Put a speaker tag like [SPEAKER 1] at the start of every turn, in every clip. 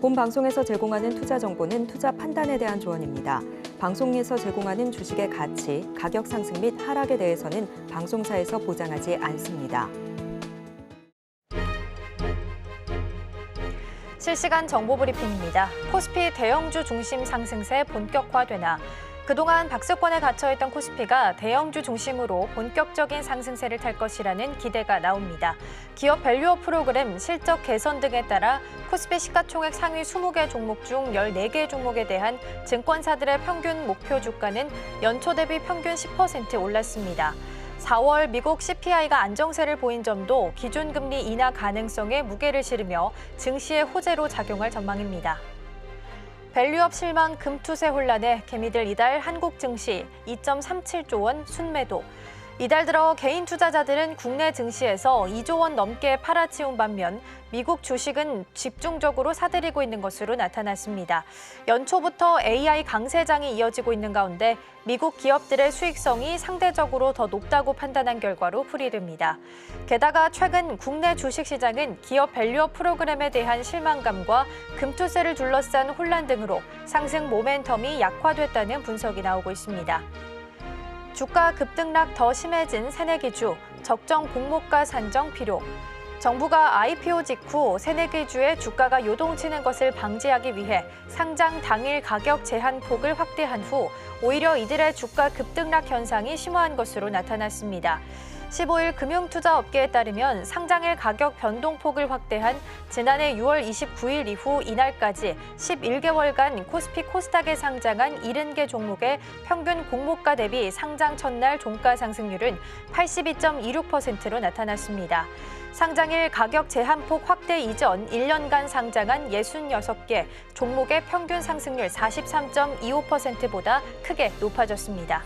[SPEAKER 1] 본 방송에서 제공하는 투자 정보는 투자 판단에 대한 조언입니다. 방송에서 제공하는 주식의 가치, 가격 상승 및 하락에 대해서는 방송사에서 보장하지 않습니다.
[SPEAKER 2] 실시간 정보 브리핑입니다. 코스피 대형주 중심 상승세 본격화되나? 그동안 박스권에 갇혀있던 코스피가 대형주 중심으로 본격적인 상승세를 탈 것이라는 기대가 나옵니다. 기업 밸류업 프로그램, 실적 개선 등에 따라 코스피 시가총액 상위 20개 종목 중 14개 종목에 대한 증권사들의 평균 목표 주가는 연초 대비 평균 10% 올랐습니다. 4월 미국 CPI가 안정세를 보인 점도 기준금리 인하 가능성에 무게를 실으며 증시의 호재로 작용할 전망입니다. 밸류업 실망 금투세 혼란에 개미들 이달 한국 증시 2.37조 원 순매도. 이달 들어 개인 투자자들은 국내 증시에서 2조 원 넘게 팔아치운 반면 미국 주식은 집중적으로 사들이고 있는 것으로 나타났습니다. 연초부터 AI 강세장이 이어지고 있는 가운데 미국 기업들의 수익성이 상대적으로 더 높다고 판단한 결과로 풀이됩니다. 게다가 최근 국내 주식시장은 기업 밸류업 프로그램에 대한 실망감과 금투세를 둘러싼 혼란 등으로 상승 모멘텀이 약화됐다는 분석이 나오고 있습니다. 주가 급등락 더 심해진 새내기주, 적정 공모가 산정 필요. 정부가 IPO 직후 새내기주의 주가가 요동치는 것을 방지하기 위해 상장 당일 가격 제한 폭을 확대한 후 오히려 이들의 주가 급등락 현상이 심화한 것으로 나타났습니다. 15일 금융투자업계에 따르면 상장일 가격 변동폭을 확대한 지난해 6월 29일 이후 이날까지 11개월간 코스피 코스닥에 상장한 70개 종목의 평균 공모가 대비 상장 첫날 종가 상승률은 82.26%로 나타났습니다. 상장일 가격 제한폭 확대 이전 1년간 상장한 66개 종목의 평균 상승률 43.25%보다 크게 높아졌습니다.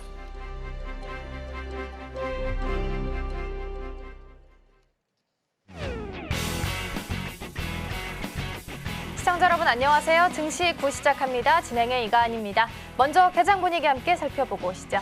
[SPEAKER 2] 시청자 여러분 안녕하세요. 증시 9 시작합니다. 진행의 이가은입니다. 먼저 개장 분위기 함께 살펴보고 오시죠.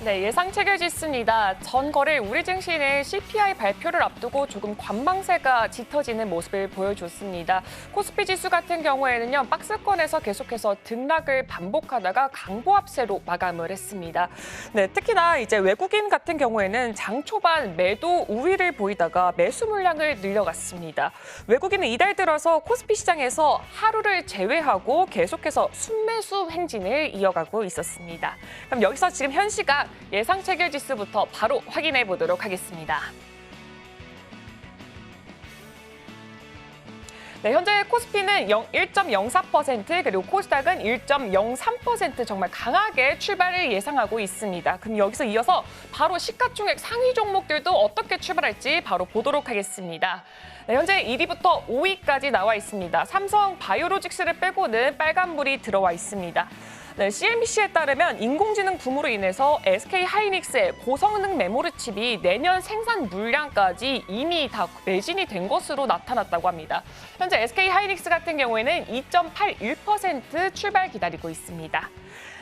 [SPEAKER 3] 네, 예상 체결지수입니다. 전 거래일 우리 증시는 CPI 발표를 앞두고 조금 관망세가 짙어지는 모습을 보여줬습니다. 코스피 지수 같은 경우에는요, 박스권에서 계속해서 등락을 반복하다가 강보합세로 마감을 했습니다. 네, 특히나 이제 외국인 같은 경우에는 장 초반 매도 우위를 보이다가 매수 물량을 늘려갔습니다. 외국인은 이달 들어서 코스피 시장에서 하루를 제외하고 계속해서 순매수 행진을 이어가고 있었습니다. 그럼 여기서 지금 현 시각 예상 체결 지수부터 바로 확인해 보도록 하겠습니다. 네, 현재 코스피는 1.04% 그리고 코스닥은 1.03% 정말 강하게 출발을 예상하고 있습니다. 그럼 여기서 이어서 바로 시가총액 상위 종목들도 어떻게 출발할지 바로 보도록 하겠습니다. 네, 현재 1위부터 5위까지 나와 있습니다. 삼성 바이오로직스를 빼고는 빨간불이 들어와 있습니다. 네, CNBC에 따르면 인공지능 붐으로 인해서 SK하이닉스의 고성능 메모리 칩이 내년 생산 물량까지 이미 다 매진이 된 것으로 나타났다고 합니다. 현재 SK하이닉스 같은 경우에는 2.81% 출발 기다리고 있습니다.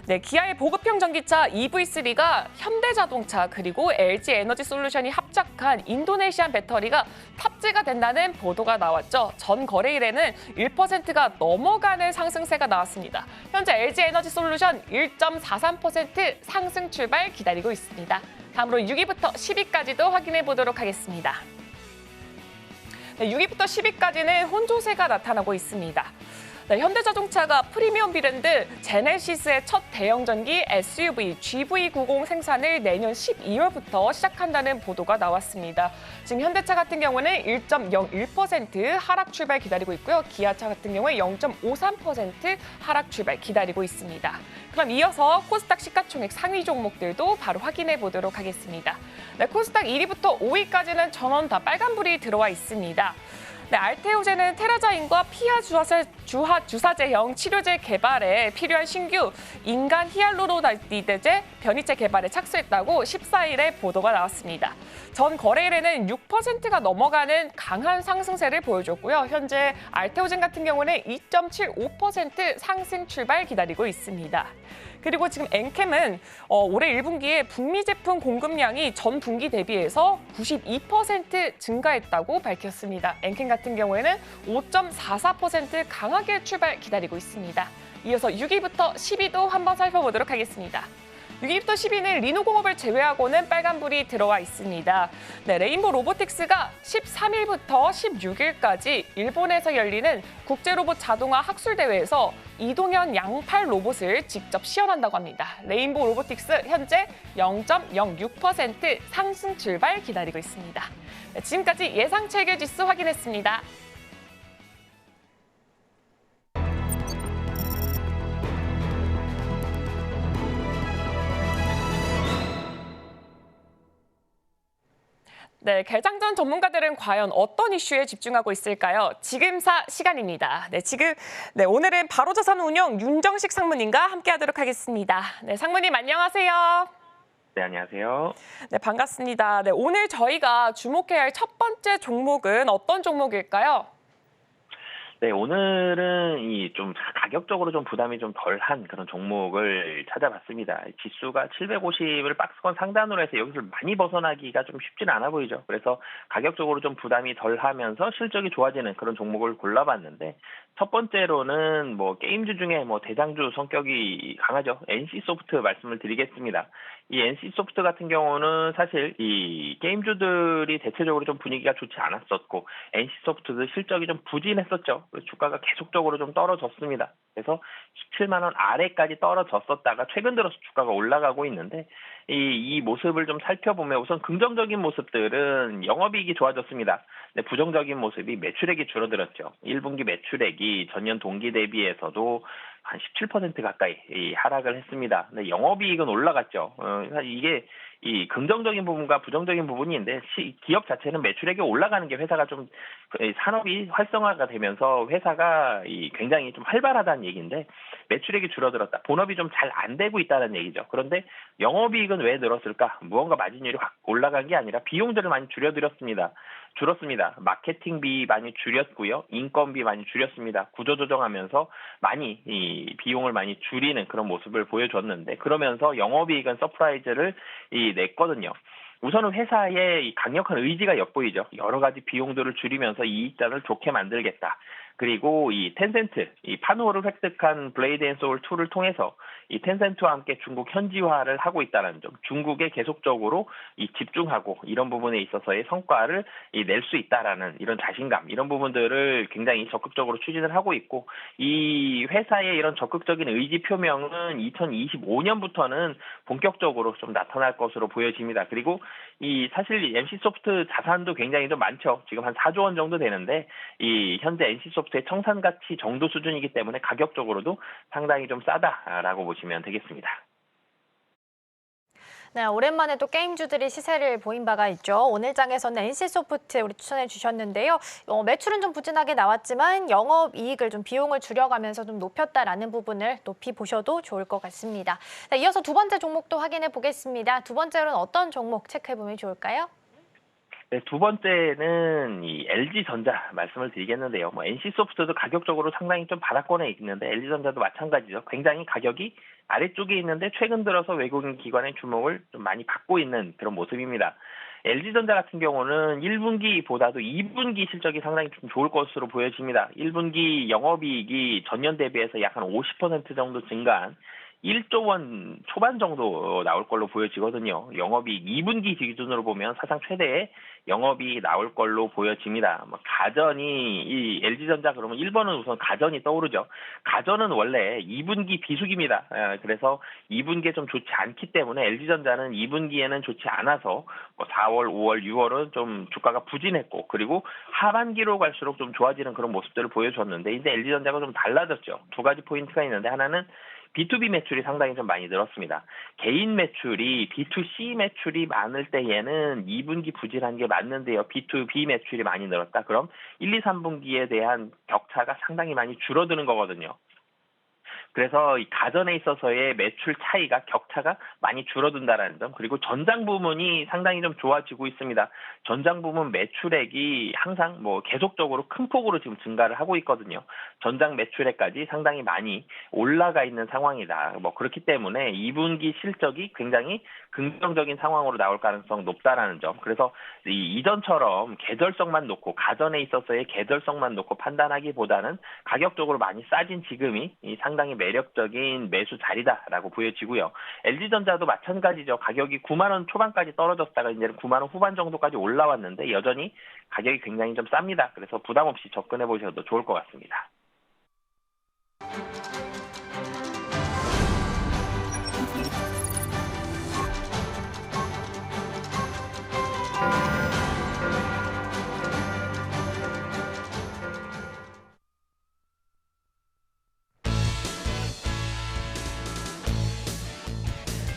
[SPEAKER 3] 네, 기아의 보급형 전기차 EV3가 현대자동차 그리고 LG에너지솔루션이 합작한 인도네시안 배터리가 탑재가 된다는 보도가 나왔죠. 전 거래일에는 1%가 넘어가는 상승세가 나왔습니다. 현재 LG에너지솔루션 1.43% 상승 출발 기다리고 있습니다. 다음으로 6위부터 10위까지도 확인해 보도록 하겠습니다. 네, 6위부터 10위까지는 혼조세가 나타나고 있습니다. 네, 현대자동차가 프리미엄 브랜드 제네시스의 첫 대형전기 SUV GV90 생산을 내년 12월부터 시작한다는 보도가 나왔습니다. 지금 현대차 같은 경우는 1.01% 하락 출발 기다리고 있고요. 기아차 같은 경우에 0.53% 하락 출발 기다리고 있습니다. 그럼 이어서 코스닥 시가총액 상위 종목들도 바로 확인해 보도록 하겠습니다. 네, 코스닥 1위부터 5위까지는 전원 다 빨간불이 들어와 있습니다. 네, 알테오젠은 테라자인과 피하 주사제형 치료제 개발에 필요한 신규 인간 히알루로니다제 변이체 개발에 착수했다고 14일에 보도가 나왔습니다. 전 거래일에는 6%가 넘어가는 강한 상승세를 보여줬고요. 현재 알테오젠 같은 경우는 2.75% 상승 출발 기다리고 있습니다. 그리고 지금 엔캠은 올해 1분기에 북미 제품 공급량이 전 분기 대비해서 92% 증가했다고 밝혔습니다. 엔캠 같은 경우에는 5.44% 강하게 출발 기다리고 있습니다. 이어서 6위부터 10위도 한번 살펴보도록 하겠습니다. 6위부터 10위는 리노공업을 제외하고는 빨간불이 들어와 있습니다. 네, 레인보 로보틱스가 13일부터 16일까지 일본에서 열리는 국제로봇 자동화 학술대회에서 이동현 양팔 로봇을 직접 시연한다고 합니다. 레인보 로보틱스 현재 0.06% 상승 출발 기다리고 있습니다. 네, 지금까지 예상 체계 지수 확인했습니다. 네, 개장 전 전문가들은 과연 어떤 이슈에 집중하고 있을까요? 지금사 시간입니다. 오늘은 바로자산운용 윤정식 상무님과 함께하도록 하겠습니다. 네, 상무님 안녕하세요.
[SPEAKER 4] 네, 안녕하세요.
[SPEAKER 3] 네, 반갑습니다. 네, 오늘 저희가 주목해야 할 첫 번째 종목은 어떤 종목일까요?
[SPEAKER 4] 네, 오늘은 좀 가격적으로 좀 부담이 좀 덜한 그런 종목을 찾아봤습니다. 지수가 750을 박스권 상단으로 해서 여기서 많이 벗어나기가 좀 쉽지는 않아 보이죠. 그래서 가격적으로 좀 부담이 덜하면서 실적이 좋아지는 그런 종목을 골라봤는데, 첫 번째로는 게임주 중에 대장주 성격이 강하죠. NC소프트 말씀을 드리겠습니다. 이 NC소프트 같은 경우는 사실 이 게임주들이 대체적으로 좀 분위기가 좋지 않았었고, NC소프트도 실적이 좀 부진했었죠. 주가가 계속적으로 좀 떨어졌습니다. 그래서 17만 원 아래까지 떨어졌었다가 최근 들어서 주가가 올라가고 있는데, 이 모습을 좀 살펴보면 우선 긍정적인 모습들은 영업이익이 좋아졌습니다. 근데 부정적인 모습이 매출액이 줄어들었죠. 1분기 매출액이 전년 동기 대비해서도 한 17% 가까이 하락을 했습니다. 근데 영업이익은 올라갔죠. 이게 이 긍정적인 부분과 부정적인 부분인데, 기업 자체는 매출액이 올라가는 게 회사가 좀 산업이 활성화가 되면서 회사가 굉장히 좀 활발하다는 얘기인데, 매출액이 줄어들었다, 본업이 좀 잘 안 되고 있다는 얘기죠. 그런데 영업이익은 왜 늘었을까? 무언가 마진율이 확 올라간 게 아니라 비용들을 많이 줄었습니다. 마케팅비 많이 줄였고요. 인건비 많이 줄였습니다. 구조조정하면서 많이 비용을 많이 줄이는 그런 모습을 보여줬는데, 그러면서 영업이익은 서프라이즈를 냈거든요. 우선은 회사의 이 강력한 의지가 엿보이죠. 여러 가지 비용들을 줄이면서 이익자를 좋게 만들겠다. 그리고 이 텐센트, 이 판호를 획득한 블레이드 앤 소울 2를 통해서 이 텐센트와 함께 중국 현지화를 하고 있다는 점, 중국에 계속적으로 집중하고 이런 부분에 있어서의 성과를 낼 수 있다라는 이런 자신감, 이런 부분들을 굉장히 적극적으로 추진을 하고 있고, 이 회사의 이런 적극적인 의지 표명은 2025년부터는 본격적으로 좀 나타날 것으로 보여집니다. 그리고 사실 NC소프트 자산도 굉장히 좀 많죠. 지금 한 4조 원 정도 되는데, 현재 NC소프트의 청산 가치 정도 수준이기 때문에 가격적으로도 상당히 좀 싸다라고 보시면 되겠습니다.
[SPEAKER 2] 네, 오랜만에 또 게임주들이 시세를 보인 바가 있죠. 오늘 장에서는 NC소프트 우리 추천해 주셨는데요. 매출은 좀 부진하게 나왔지만 영업이익을 좀 비용을 줄여가면서 좀 높였다라는 부분을 높이 보셔도 좋을 것 같습니다. 네, 이어서 두 번째 종목도 확인해 보겠습니다. 두 번째로는 어떤 종목 체크해 보면 좋을까요?
[SPEAKER 4] 네, 두 번째는 이 LG전자 말씀을 드리겠는데요. NC소프트도 가격적으로 상당히 좀 바닥권에 있는데, LG전자도 마찬가지죠. 굉장히 가격이 아래쪽에 있는데 최근 들어서 외국인 기관의 주목을 좀 많이 받고 있는 그런 모습입니다. LG전자 같은 경우는 1분기보다도 2분기 실적이 상당히 좀 좋을 것으로 보여집니다. 1분기 영업이익이 전년 대비해서 약 한 50% 정도 증가한 1조 원 초반 정도 나올 걸로 보여지거든요. 영업이익 2분기 기준으로 보면 사상 최대의 영업이익이 나올 걸로 보여집니다. 가전이 이 LG전자 그러면 1번은 우선 가전이 떠오르죠. 가전은 원래 2분기 비수기입니다. 그래서 2분기에 좀 좋지 않기 때문에 LG전자는 2분기에는 좋지 않아서 4월, 5월, 6월은 좀 주가가 부진했고, 그리고 하반기로 갈수록 좀 좋아지는 그런 모습들을 보여줬는데, 이제 LG전자가 좀 달라졌죠. 두 가지 포인트가 있는데, 하나는 B2B 매출이 상당히 좀 많이 늘었습니다. 개인 매출이 B2C 매출이 많을 때에는 2분기 부진한 게 맞는데요. B2B 매출이 많이 늘었다. 그럼 1, 2, 3분기에 대한 격차가 상당히 많이 줄어드는 거거든요. 그래서 이 가전에 있어서의 매출 차이가 격차가 많이 줄어든다라는 점, 그리고 전장 부문이 상당히 좀 좋아지고 있습니다. 전장 부문 매출액이 항상 계속적으로 큰 폭으로 지금 증가를 하고 있거든요. 전장 매출액까지 상당히 많이 올라가 있는 상황이다. 그렇기 때문에 2분기 실적이 굉장히 긍정적인 상황으로 나올 가능성 높다라는 점. 그래서 이전처럼 계절성만 놓고, 가전에 있어서의 계절성만 놓고 판단하기보다는 가격적으로 많이 싸진 지금이 상당히 매력적인 매수 자리다라고 보여지고요. LG전자도 마찬가지죠. 가격이 9만 원 초반까지 떨어졌다가 이제는 9만 원 후반 정도까지 올라왔는데 여전히 가격이 굉장히 좀 쌉니다. 그래서 부담 없이 접근해 보셔도 좋을 것 같습니다.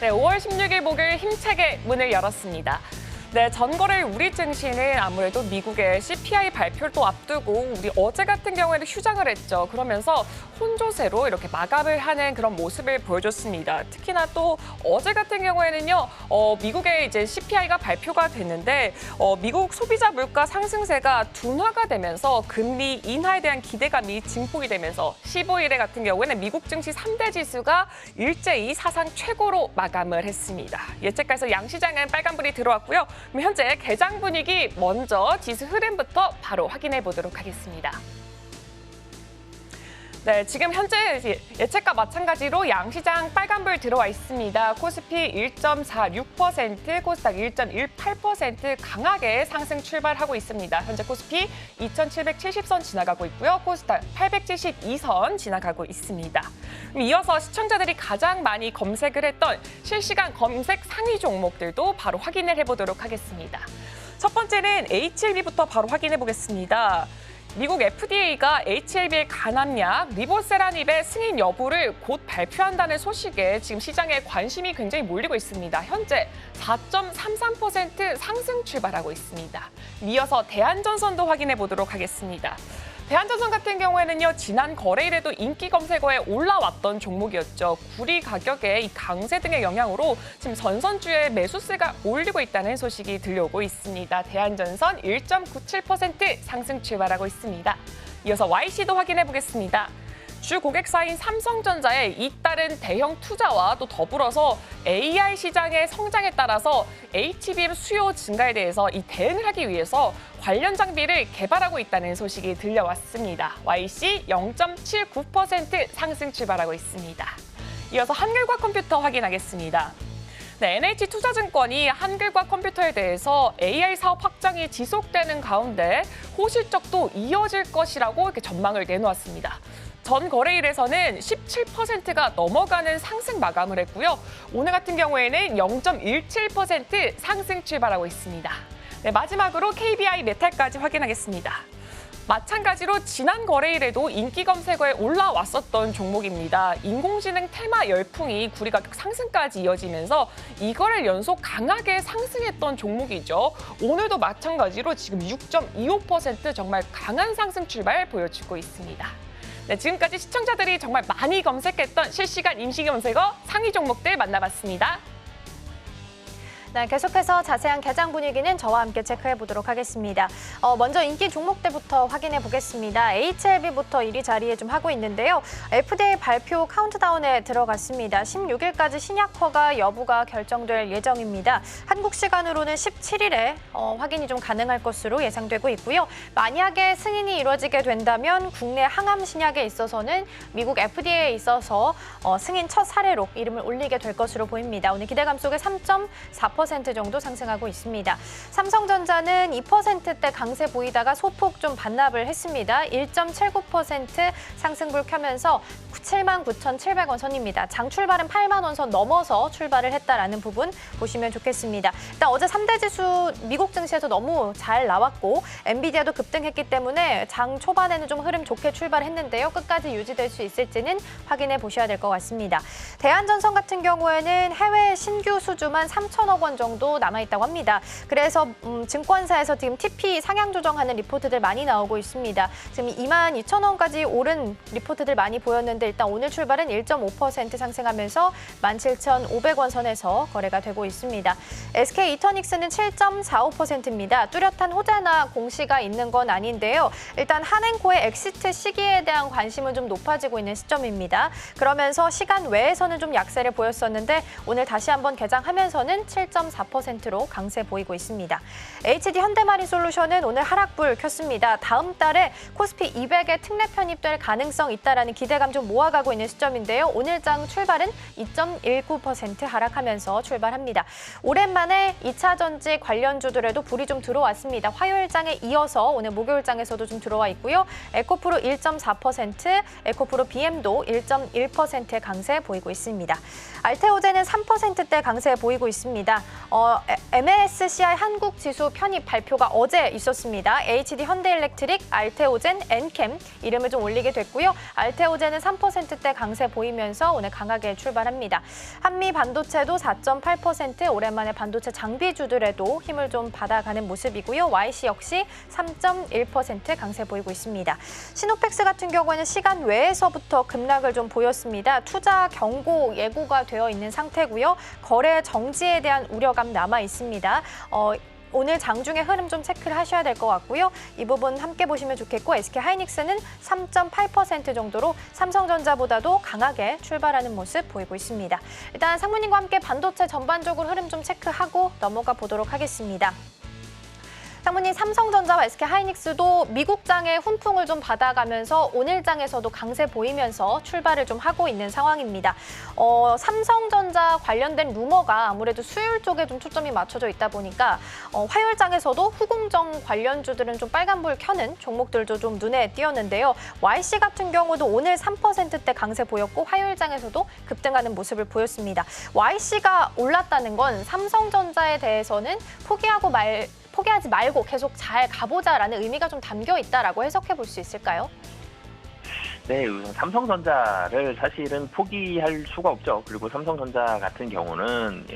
[SPEAKER 3] 네, 5월 16일 목요일 힘차게 문을 열었습니다. 네, 전거래일 우리 증시는 아무래도 미국의 CPI 발표를 또 앞두고 우리 어제 같은 경우에는 휴장을 했죠. 그러면서 혼조세로 이렇게 마감을 하는 그런 모습을 보여줬습니다. 특히나 또 어제 같은 경우에는요, 미국의 이제 CPI가 발표가 됐는데 미국 소비자 물가 상승세가 둔화가 되면서 금리 인하에 대한 기대감이 증폭이 되면서 15일에 같은 경우에는 미국 증시 3대 지수가 일제히 사상 최고로 마감을 했습니다. 예측가에서 양시장은 빨간불이 들어왔고요. 그럼 현재 개장 분위기 먼저 지수 흐름부터 바로 확인해 보도록 하겠습니다. 네, 지금 현재 예측과 마찬가지로 양시장 빨간불 들어와 있습니다. 코스피 1.46%, 코스닥 1.18% 강하게 상승 출발하고 있습니다. 현재 코스피 2,770선 지나가고 있고요. 코스닥 872선 지나가고 있습니다. 이어서 시청자들이 가장 많이 검색을 했던 실시간 검색 상위 종목들도 바로 확인을 해보도록 하겠습니다. 첫 번째는 HLB부터 바로 확인해 보겠습니다. 미국 FDA가 HLB의 간암약 리보세라닙의 승인 여부를 곧 발표한다는 소식에 지금 시장에 관심이 굉장히 몰리고 있습니다. 현재 4.33% 상승 출발하고 있습니다. 이어서 대한전선도 확인해 보도록 하겠습니다. 대한전선 같은 경우에는요, 지난 거래일에도 인기 검색어에 올라왔던 종목이었죠. 구리 가격의 이 강세 등의 영향으로 지금 전선주의 매수세가 몰리고 있다는 소식이 들려오고 있습니다. 대한전선 1.97% 상승 출발하고 있습니다. 이어서 YC도 확인해 보겠습니다. 주 고객사인 삼성전자의 잇따른 대형 투자와 또 더불어서 AI 시장의 성장에 따라서 HBM 수요 증가에 대해서 이 대응을 하기 위해서 관련 장비를 개발하고 있다는 소식이 들려왔습니다. YC 0.79% 상승 출발하고 있습니다. 이어서 한글과 컴퓨터 확인하겠습니다. 네, NH투자증권이 한글과 컴퓨터에 대해서 AI 사업 확장이 지속되는 가운데 호실적도 이어질 것이라고 이렇게 전망을 내놓았습니다. 전 거래일에서는 17%가 넘어가는 상승 마감을 했고요. 오늘 같은 경우에는 0.17% 상승 출발하고 있습니다. 네, 마지막으로 KBI 메탈까지 확인하겠습니다. 마찬가지로 지난 거래일에도 인기 검색어에 올라왔었던 종목입니다. 인공지능 테마 열풍이 구리 가격 상승까지 이어지면서 이거를 연속 강하게 상승했던 종목이죠. 오늘도 마찬가지로 지금 6.25% 정말 강한 상승 출발 보여주고 있습니다. 네, 지금까지 시청자들이 정말 많이 검색했던 실시간 임시 검색어 상위 종목들 만나봤습니다.
[SPEAKER 2] 네, 계속해서 자세한 개장 분위기는 저와 함께 체크해 보도록 하겠습니다. 먼저 인기 종목들부터 확인해 보겠습니다. HLB부터 1위 자리에 좀 하고 있는데요. FDA 발표 카운트다운에 들어갔습니다. 16일까지 신약 허가 여부가 결정될 예정입니다. 한국 시간으로는 17일에 확인이 좀 가능할 것으로 예상되고 있고요. 만약에 승인이 이루어지게 된다면 국내 항암 신약에 있어서는 미국 FDA에 있어서 승인 첫 사례로 이름을 올리게 될 것으로 보입니다. 오늘 기대감 속에 3.4% 정도 상승하고 있습니다. 삼성전자는 2%대 강세 보이다가 소폭 좀 반납을 했습니다. 1.79% 상승불 켜면서 79,700원 선입니다. 장 출발은 8만 원 선 넘어서 출발을 했다라는 부분 보시면 좋겠습니다. 일단 어제 3대 지수 미국 증시에서 너무 잘 나왔고 엔비디아도 급등했기 때문에 장 초반에는 좀 흐름 좋게 출발했는데요. 끝까지 유지될 수 있을지는 확인해 보셔야 될 것 같습니다. 대한전선 같은 경우에는 해외 신규 수주만 3천억 원 500원 정도 남아있다고 합니다. 그래서 증권사에서 지금 TP 상향 조정하는 리포트들 많이 나오고 있습니다. 지금 22,000원까지 오른 리포트들 많이 보였는데 일단 오늘 출발은 1.5% 상승하면서 17,500원 선에서 거래가 되고 있습니다. SK 이터닉스는 7.45%입니다. 뚜렷한 호재나 공시가 있는 건 아닌데요. 일단 한행코의 엑시트 시기에 대한 관심은 좀 높아지고 있는 시점입니다. 그러면서 시간 외에서는 좀 약세를 보였었는데 오늘 다시 한번 개장하면서는 7.4%로 강세 보이고 있습니다. HD 현대마린솔루션은 오늘 하락불 켰습니다. 다음 달에 코스피 200에 특례 편입될 가능성 있다라는 기대감 좀 모아가고 있는 시점인데요. 오늘장 출발은 2.19% 하락하면서 출발합니다. 오랜만에 2차 전지 관련주들에도 불이 좀 들어왔습니다. 화요일장에 이어서 오늘 목요일장에서도 좀 들어와 있고요. 에코프로 1.4%, 에코프로 BM도 1.1%의 강세 보이고 있습니다. 알테오젠은 3%대 강세 보이고 있습니다. MSCI 한국 지수 편입 발표가 어제 있었습니다. HD 현대일렉트릭, 알테오젠, 엔캠 이름을 좀 올리게 됐고요. 알테오젠은 3%대 강세 보이면서 오늘 강하게 출발합니다. 한미 반도체도 4.8%, 오랜만에 반도체 장비주들에도 힘을 좀 받아가는 모습이고요. YC 역시 3.1% 강세 보이고 있습니다. 시노펙스 같은 경우에는 시간 외에서부터 급락을 좀 보였습니다. 투자 경고 예고가 되어 있는 상태고요. 거래 정지에 대한 우려감 남아 있습니다. 오늘 장중의 흐름 좀 체크를 하셔야 될 것 같고요. 이 부분 함께 보시면 좋겠고 SK 하이닉스는 3.8% 정도로 삼성전자보다도 강하게 출발하는 모습 보이고 있습니다. 일단 상무님과 함께 반도체 전반적으로 흐름 좀 체크하고 넘어가 보도록 하겠습니다. 상무님, 삼성전자와 SK 하이닉스도 미국장의 훈풍을 좀 받아가면서 오늘장에서도 강세 보이면서 출발을 좀 하고 있는 상황입니다. 삼성전자 관련된 루머가 아무래도 수율 쪽에 좀 초점이 맞춰져 있다 보니까 화요일장에서도 후공정 관련주들은 좀 빨간불 켜는 종목들도 좀 눈에 띄었는데요. YC 같은 경우도 오늘 3%대 강세 보였고 화요일장에서도 급등하는 모습을 보였습니다. YC가 올랐다는 건 삼성전자에 대해서는 포기하지 말고 계속 잘 가보자라는 의미가 좀 담겨 있다라고 해석해 볼 수 있을까요?
[SPEAKER 4] 네, 우선 삼성전자를 사실은 포기할 수가 없죠. 그리고 삼성전자 같은 경우는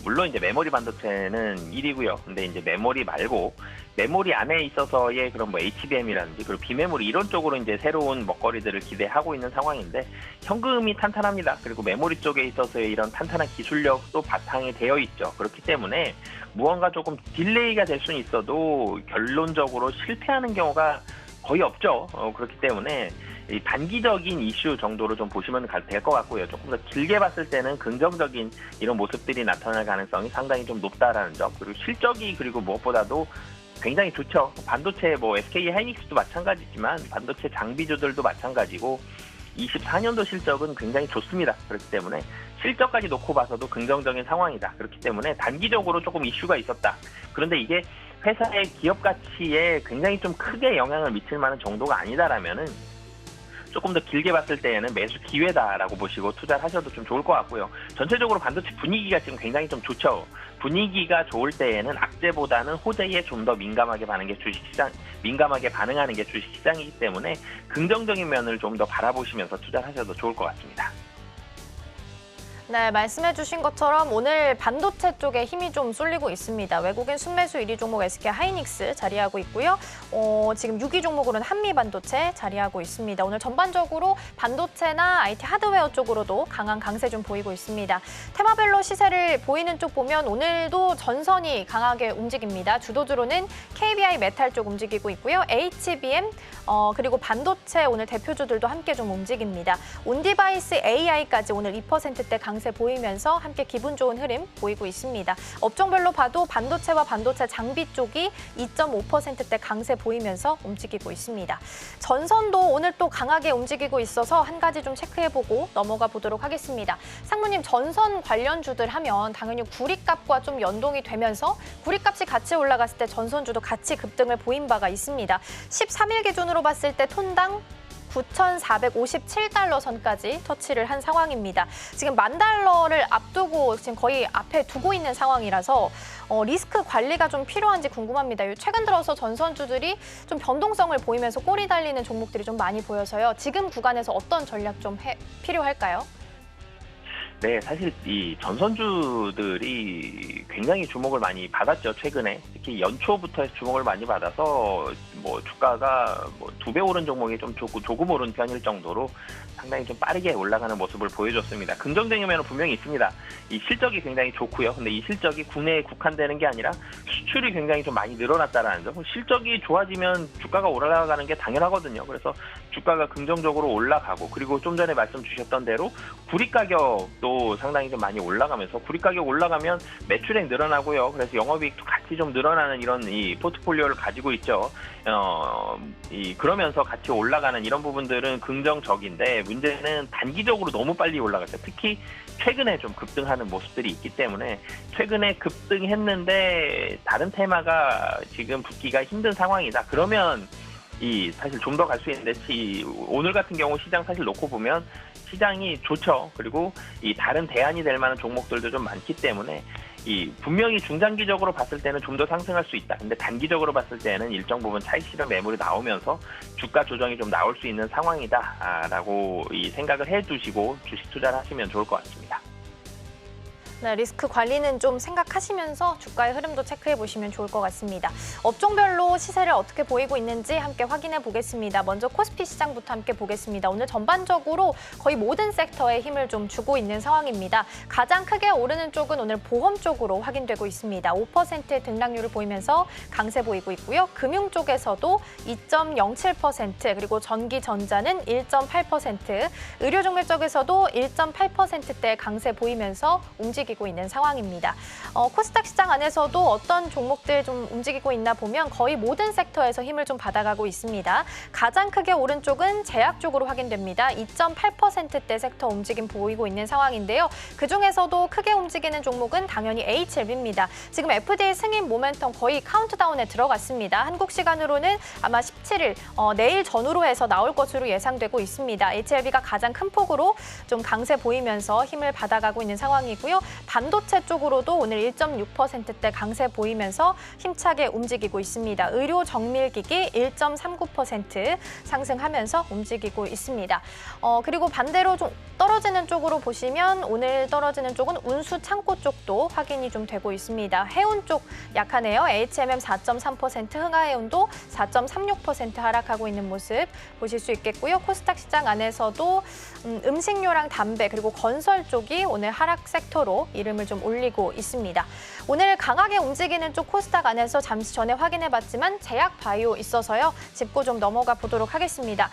[SPEAKER 4] 물론 이제 메모리 반도체는 1위고요. 근데 이제 메모리 말고 메모리 안에 있어서의 그런 HBM이라든지 그리고 비메모리 이런 쪽으로 이제 새로운 먹거리들을 기대하고 있는 상황인데 현금이 탄탄합니다. 그리고 메모리 쪽에 있어서의 이런 탄탄한 기술력도 바탕이 되어 있죠. 그렇기 때문에 무언가 조금 딜레이가 될 수는 있어도 결론적으로 실패하는 경우가 거의 없죠. 그렇기 때문에 이 단기적인 이슈 정도로 좀 보시면 될 것 같고요. 조금 더 길게 봤을 때는 긍정적인 이런 모습들이 나타날 가능성이 상당히 좀 높다라는 점. 그리고 실적이 그리고 무엇보다도 굉장히 좋죠. 반도체 SK 하이닉스도 마찬가지지만 반도체 장비주들도 마찬가지고 24년도 실적은 굉장히 좋습니다. 그렇기 때문에 실적까지 놓고 봐서도 긍정적인 상황이다. 그렇기 때문에 단기적으로 조금 이슈가 있었다. 그런데 이게 회사의 기업 가치에 굉장히 좀 크게 영향을 미칠 만한 정도가 아니다라면은 조금 더 길게 봤을 때에는 매수 기회다라고 보시고 투자를 하셔도 좀 좋을 것 같고요. 전체적으로 반도체 분위기가 지금 굉장히 좀 좋죠. 분위기가 좋을 때에는 악재보다는 호재에 좀 더 민감하게 반응하는 게 주식시장이기 때문에 긍정적인 면을 좀 더 바라보시면서 투자를 하셔도 좋을 것 같습니다.
[SPEAKER 2] 네, 말씀해 주신 것처럼 오늘 반도체 쪽에 힘이 좀 쏠리고 있습니다. 외국인 순매수 1위 종목 SK 하이닉스 자리하고 있고요. 지금 6위 종목으로는 한미 반도체 자리하고 있습니다. 오늘 전반적으로 반도체나 IT 하드웨어 쪽으로도 강한 강세 좀 보이고 있습니다. 테마별로 시세를 보이는 쪽 보면 오늘도 전선이 강하게 움직입니다. 주도주로는 KBI 메탈 쪽 움직이고 있고요. HBM 그리고 반도체 오늘 대표주들도 함께 좀 움직입니다. 온디바이스 AI까지 오늘 2%대 강세 보이면서 함께 기분 좋은 흐름 보이고 있습니다. 업종별로 봐도 반도체와 반도체 장비 쪽이 2.5%대 강세 보이면서 움직이고 있습니다. 전선도 오늘 또 강하게 움직이고 있어서 한 가지 좀 체크해보고 넘어가 보도록 하겠습니다. 상무님, 전선 관련주들 하면 당연히 구리값과 좀 연동이 되면서 구리값이 같이 올라갔을 때 전선주도 같이 급등을 보인 바가 있습니다. 13일 기준으로 봤을 때 톤당 9,457달러 선까지 터치를 한 상황입니다. 지금 $10,000를 앞두고 지금 거의 앞에 두고 있는 상황이라서 리스크 관리가 좀 필요한지 궁금합니다. 최근 들어서 전선주들이 좀 변동성을 보이면서 꼬리 달리는 종목들이 좀 많이 보여서요. 지금 구간에서 어떤 전략 좀 필요할까요?
[SPEAKER 4] 네, 사실 이 전선주들이 굉장히 주목을 많이 받았죠, 최근에. 특히 연초부터 해서 주목을 많이 받아서 뭐 주가가 뭐 2배 오른 종목이 좀 조금 오른 편일 정도로 상당히 좀 빠르게 올라가는 모습을 보여줬습니다. 긍정적인 면은 분명히 있습니다. 이 실적이 굉장히 좋고요. 근데 이 실적이 국내에 국한되는 게 아니라 수출이 굉장히 좀 많이 늘어났다라는 점. 실적이 좋아지면 주가가 올라가는 게 당연하거든요. 그래서 주가가 긍정적으로 올라가고, 그리고 좀 전에 말씀 주셨던 대로 구리 가격도 상당히 좀 많이 올라가면서, 구리 가격 올라가면 매출액 늘어나고요. 그래서 영업이익도 같이 좀 늘어나는 이런 이 포트폴리오를 가지고 있죠. 그러면서 같이 올라가는 이런 부분들은 긍정적인데, 문제는 단기적으로 너무 빨리 올라갔어요. 특히 최근에 좀 급등하는 모습들이 있기 때문에, 최근에 급등했는데 다른 테마가 지금 붙기가 힘든 상황이다. 그러면 사실 좀 더 갈 수 있는데, 오늘 같은 경우 시장 사실 놓고 보면 시장이 좋죠. 그리고 다른 대안이 될 만한 종목들도 좀 많기 때문에 분명히 중장기적으로 봤을 때는 좀 더 상승할 수 있다. 근데 단기적으로 봤을 때는 일정 부분 차익 실현 매물이 나오면서 주가 조정이 좀 나올 수 있는 상황이다라고 생각을 해두시고 주식 투자를 하시면 좋을 것 같습니다.
[SPEAKER 2] 네, 리스크 관리는 좀 생각하시면서 주가의 흐름도 체크해 보시면 좋을 것 같습니다. 업종별로 시세를 어떻게 보이고 있는지 함께 확인해 보겠습니다. 먼저 코스피 시장부터 함께 보겠습니다. 오늘 전반적으로 거의 모든 섹터에 힘을 좀 주고 있는 상황입니다. 가장 크게 오르는 쪽은 오늘 보험 쪽으로 확인되고 있습니다. 5%의 등락률을 보이면서 강세 보이고 있고요. 금융 쪽에서도 2.07%, 그리고 전기 전자는 1.8%, 의료 종목 쪽에서도 1.8%대 강세 보이면서 움직이고 있는 상황입니다. 코스닥 시장 안에서도 어떤 종목들 좀 움직이고 있나 보면 거의 모든 섹터에서 힘을 좀 받아가고 있습니다. 가장 크게 오른 쪽은 제약 쪽으로 확인됩니다. 2.8%대 섹터 움직임 보이고 있는 상황인데요. 그중에서도 크게 움직이는 종목은 당연히 HLB입니다. 지금 FDA 승인 모멘텀 거의 카운트다운에 들어갔습니다. 한국 시간으로는 아마 17일, 내일 전후로 해서 나올 것으로 예상되고 있습니다. HLB가 가장 큰 폭으로 좀 강세 보이면서 힘을 받아가고 있는 상황이고요. 반도체 쪽으로도 오늘 1.6%대 강세 보이면서 힘차게 움직이고 있습니다. 의료 정밀기기 1.39% 상승하면서 움직이고 있습니다. 그리고 반대로 좀 떨어지는 쪽으로 보시면 오늘 떨어지는 쪽은 운수 창고 쪽도 확인이 좀 되고 있습니다. 해운 쪽 약하네요. HMM 4.3%, 흥하해운도 4.36% 하락하고 있는 모습 보실 수 있겠고요. 코스닥 시장 안에서도 음식료랑 담배 그리고 건설 쪽이 오늘 하락 섹터로 이름을 좀 올리고 있습니다. 오늘 강하게 움직이는 쪽 코스닥 안에서 잠시 전에 확인해봤지만 제약 바이오 있어서요. 짚고 좀 넘어가 보도록 하겠습니다.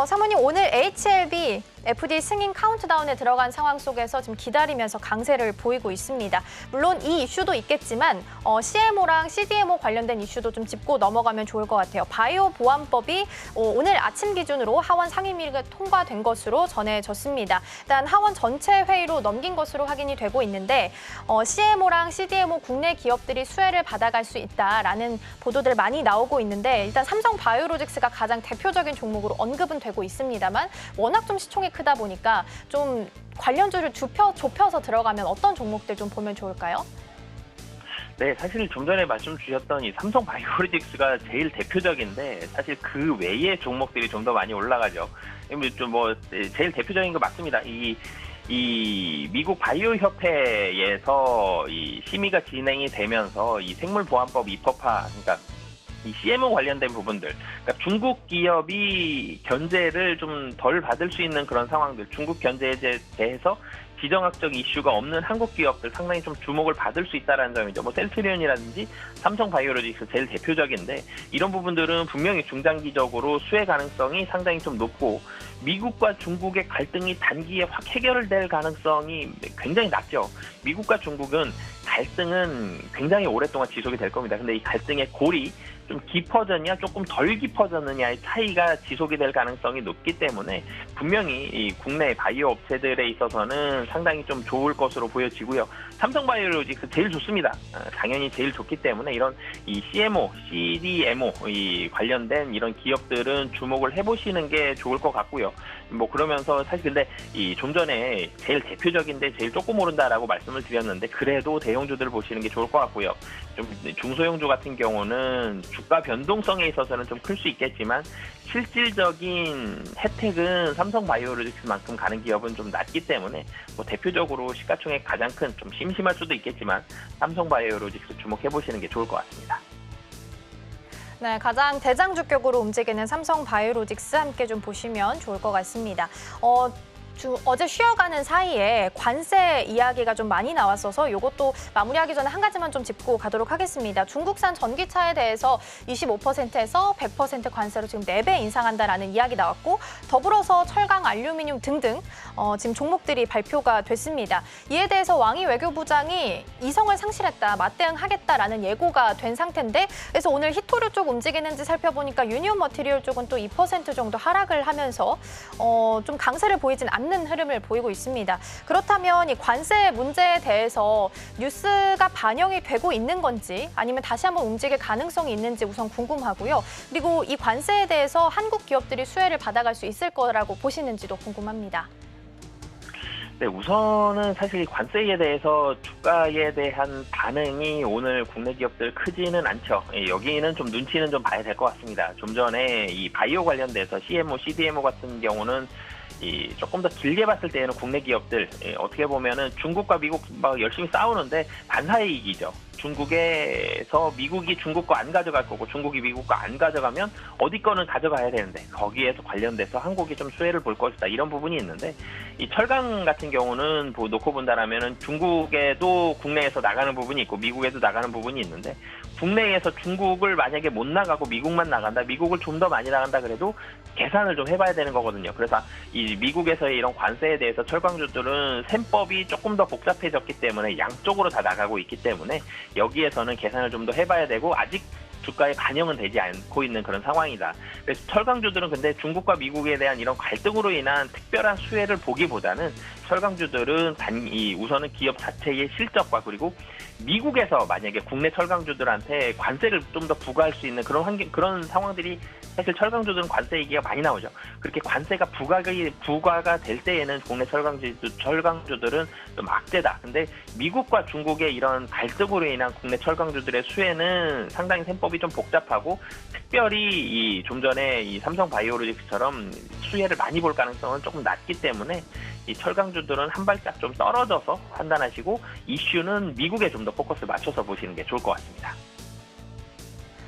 [SPEAKER 2] 사모님, 오늘 HLB FDA 승인 카운트다운에 들어간 상황 속에서 지금 기다리면서 강세를 보이고 있습니다. 물론 이 이슈도 있겠지만 CMO랑 CDMO 관련된 이슈도 좀 짚고 넘어가면 좋을 것 같아요. 바이오 보안법이 오늘 아침 기준으로 하원 상임위가 통과된 것으로 전해졌습니다. 일단 하원 전체 회의로 넘긴 것으로 확인이 되고 있는데 CMO랑 CDMO 국내 기업들이 수혜를 받아갈 수 있다라는 보도들 많이 나오고 있는데, 일단 삼성 바이오로직스가 가장 대표적인 종목으로 언급은 되고 있습니다만 워낙 좀 시총이 크다 보니까 좀 관련주를 좁혀서 들어가면 어떤 종목들 좀 보면 좋을까요?
[SPEAKER 4] 네, 사실 좀 전에 말씀 주셨던 이 삼성 바이오로직스가 제일 대표적인데, 사실 그 외의 종목들이 좀 더 많이 올라가죠. 제일 대표적인 거 맞습니다. 이 미국 바이오 협회에서 심의가 진행이 되면서 이 생물보안법 입법화, 그러니까 이 CMO 관련된 부분들, 그러니까 중국 기업이 견제를 좀 덜 받을 수 있는 그런 상황들, 중국 견제에 대해서 지정학적 이슈가 없는 한국 기업들 상당히 좀 주목을 받을 수 있다는 점이죠. 셀트리온이라든지 삼성 바이오로직스 제일 대표적인데, 이런 부분들은 분명히 중장기적으로 수혜 가능성이 상당히 좀 높고, 미국과 중국의 갈등이 단기에 확 해결될 가능성이 굉장히 낮죠. 미국과 중국은 갈등은 굉장히 오랫동안 지속이 될 겁니다. 근데 이 갈등의 골이 좀 깊어졌냐 조금 덜 깊어졌느냐의 차이가 지속이 될 가능성이 높기 때문에 분명히 이 국내 바이오 업체들에 있어서는 상당히 좀 좋을 것으로 보여지고요. 삼성바이오로직스 제일 좋습니다. 당연히 제일 좋기 때문에 이런 이 CMO, CDMO 관련된 이런 기업들은 주목을 해보시는 게 좋을 것 같고요. 그러면서 사실 근데 좀 전에 제일 대표적인데 제일 조금 오른다라고 말씀을 드렸는데, 그래도 대형주들 보시는 게 좋을 것 같고요. 좀 중소형주 같은 경우는 주가 변동성에 있어서는 좀 클 수 있겠지만 실질적인 혜택은 삼성바이오로직스만큼 가는 기업은 좀 낮기 때문에 뭐 대표적으로 시가총액 가장 큰 좀 심심할 수도 있겠지만 삼성바이오로직스 주목해 보시는 게 좋을 것 같습니다.
[SPEAKER 2] 네, 가장 대장주격으로 움직이는 삼성바이오로직스 함께 좀 보시면 좋을 것 같습니다. 어제 쉬어가는 사이에 관세 이야기가 좀 많이 나왔어서 이것도 마무리하기 전에 한 가지만 좀 짚고 가도록 하겠습니다. 중국산 전기차에 대해서 25%에서 100% 관세로 지금 4배 인상한다라는 이야기 나왔고 더불어서 철강, 알루미늄 등등 지금 종목들이 발표가 됐습니다. 이에 대해서 왕이 외교부장이 이성을 상실했다, 맞대응하겠다라는 예고가 된 상태인데 그래서 오늘 히토류 쪽 움직이는지 살펴보니까 유니온 머티리얼 쪽은 또 2% 정도 하락을 하면서 좀 강세를 보이진 않는 흐름을 보이고 있습니다. 그렇다면 이 관세 문제에 대해서 뉴스가 반영이 되고 있는 건지 아니면 다시 한번 움직일 가능성이 있는지 우선 궁금하고요. 그리고 이 관세에 대해서 한국 기업들이 수혜를 받아갈 수 있을 거라고 보시는지도 궁금합니다.
[SPEAKER 4] 네, 우선은 사실 이 관세에 대해서 주가에 대한 반응이 오늘 국내 기업들 크지는 않죠. 여기는 좀 눈치는 좀 봐야 될 것 같습니다. 좀 전에 이 바이오 관련돼서 CMO, CDMO 같은 경우는 조금 더 길게 봤을 때에는 국내 기업들 어떻게 보면은 중국과 미국 막 열심히 싸우는데 반사이익이죠. 중국에서 미국이 중국 거 안 가져갈 거고 중국이 미국 거 안 가져가면 어디 거는 가져가야 되는데 거기에서 관련돼서 한국이 좀 수혜를 볼 것이다 이런 부분이 있는데 이 철강 같은 경우는 놓고 본다라면은 중국에도 국내에서 나가는 부분이 있고 미국에도 나가는 부분이 있는데 국내에서 중국을 만약에 못 나가고 미국만 나간다, 미국을 좀 더 많이 나간다 그래도 계산을 좀 해봐야 되는 거거든요. 그래서 이 미국에서의 이런 관세에 대해서 철강주들은 셈법이 조금 더 복잡해졌기 때문에 양쪽으로 다 나가고 있기 때문에 여기에서는 계산을 좀 더 해봐야 되고 아직 주가에 반영은 되지 않고 있는 그런 상황이다. 그래서 철강주들은 근데 중국과 미국에 대한 이런 갈등으로 인한 특별한 수혜를 보기보다는 철강주들은 우선은 기업 자체의 실적과 그리고 미국에서 만약에 국내 철강주들한테 관세를 좀 더 부과할 수 있는 그런 상황들이 사실 철강주들은 관세 얘기가 많이 나오죠. 그렇게 관세가 부과가 될 때에는 국내 철강주들은 좀 악재다. 근데 미국과 중국의 이런 갈등으로 인한 국내 철강주들의 수혜는 상당히 셈법이 좀 복잡하고 특별히 좀 전에 이 삼성바이오로직스처럼 수혜를 많이 볼 가능성은 조금 낮기 때문에 이 철강주들은 한 발짝 좀 떨어져서 판단하시고 이슈는 미국에 좀 더 포커스를 맞춰서 보시는 게 좋을 것 같습니다.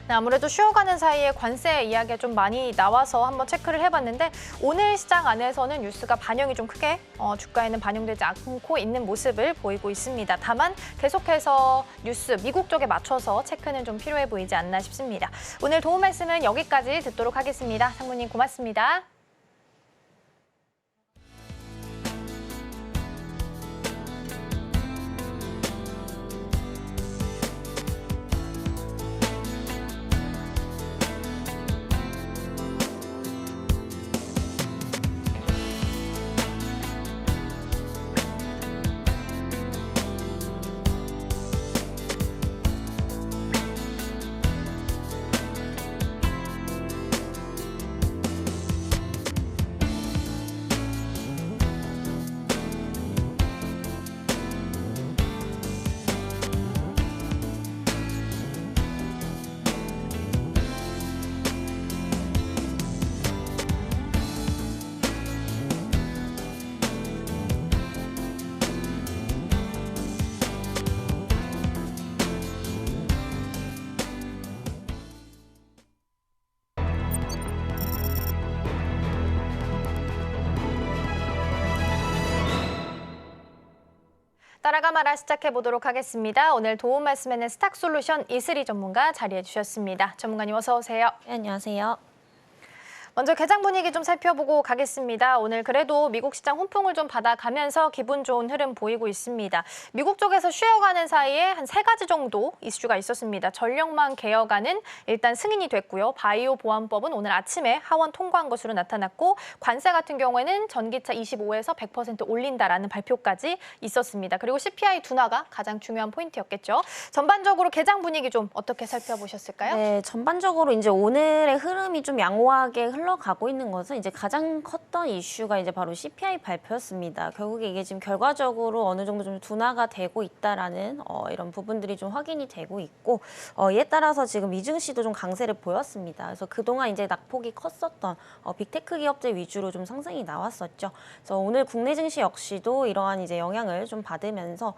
[SPEAKER 2] 네, 아무래도 쉬어가는 사이에 관세 이야기가 좀 많이 나와서 한번 체크를 해봤는데 오늘 시장 안에서는 뉴스가 반영이 좀 크게 주가에는 반영되지 않고 있는 모습을 보이고 있습니다. 다만 계속해서 뉴스 미국 쪽에 맞춰서 체크는 좀 필요해 보이지 않나 싶습니다. 오늘 도움 말씀은 여기까지 듣도록 하겠습니다. 상무님 고맙습니다. 따라가 말아 시작해 보도록 하겠습니다. 오늘 도움 말씀에는 스탁솔루션 이슬이 전문가 자리해 주셨습니다. 전문가님 어서 오세요.
[SPEAKER 5] 네, 안녕하세요.
[SPEAKER 2] 먼저 개장 분위기 좀 살펴보고 가겠습니다. 오늘 그래도 미국 시장 훈풍을 좀 받아가면서 기분 좋은 흐름 보이고 있습니다. 미국 쪽에서 쉬어가는 사이에 한 3가지 정도 이슈가 있었습니다. 전력망 개혁안은 일단 승인이 됐고요. 바이오 보안법은 오늘 아침에 하원 통과한 것으로 나타났고 관세 같은 경우에는 전기차 25에서 100% 올린다라는 발표까지 있었습니다. 그리고 CPI 둔화가 가장 중요한 포인트였겠죠. 전반적으로 개장 분위기 좀 어떻게 살펴보셨을까요?
[SPEAKER 5] 네, 전반적으로 이제 오늘의 흐름이 좀 양호하게 흘러가고 있는 것은 이제 가장 컸던 이슈가 이제 바로 CPI 발표였습니다. 결국에 이게 지금 결과적으로 어느 정도 좀 둔화가 되고 있다라는 이런 부분들이 좀 확인이 되고 있고 이에 따라서 지금 미증시도 좀 강세를 보였습니다. 그래서 그동안 이제 낙폭이 컸었던 빅테크 기업들 위주로 좀 상승이 나왔었죠. 그래서 오늘 국내 증시 역시도 이러한 이제 영향을 좀 받으면서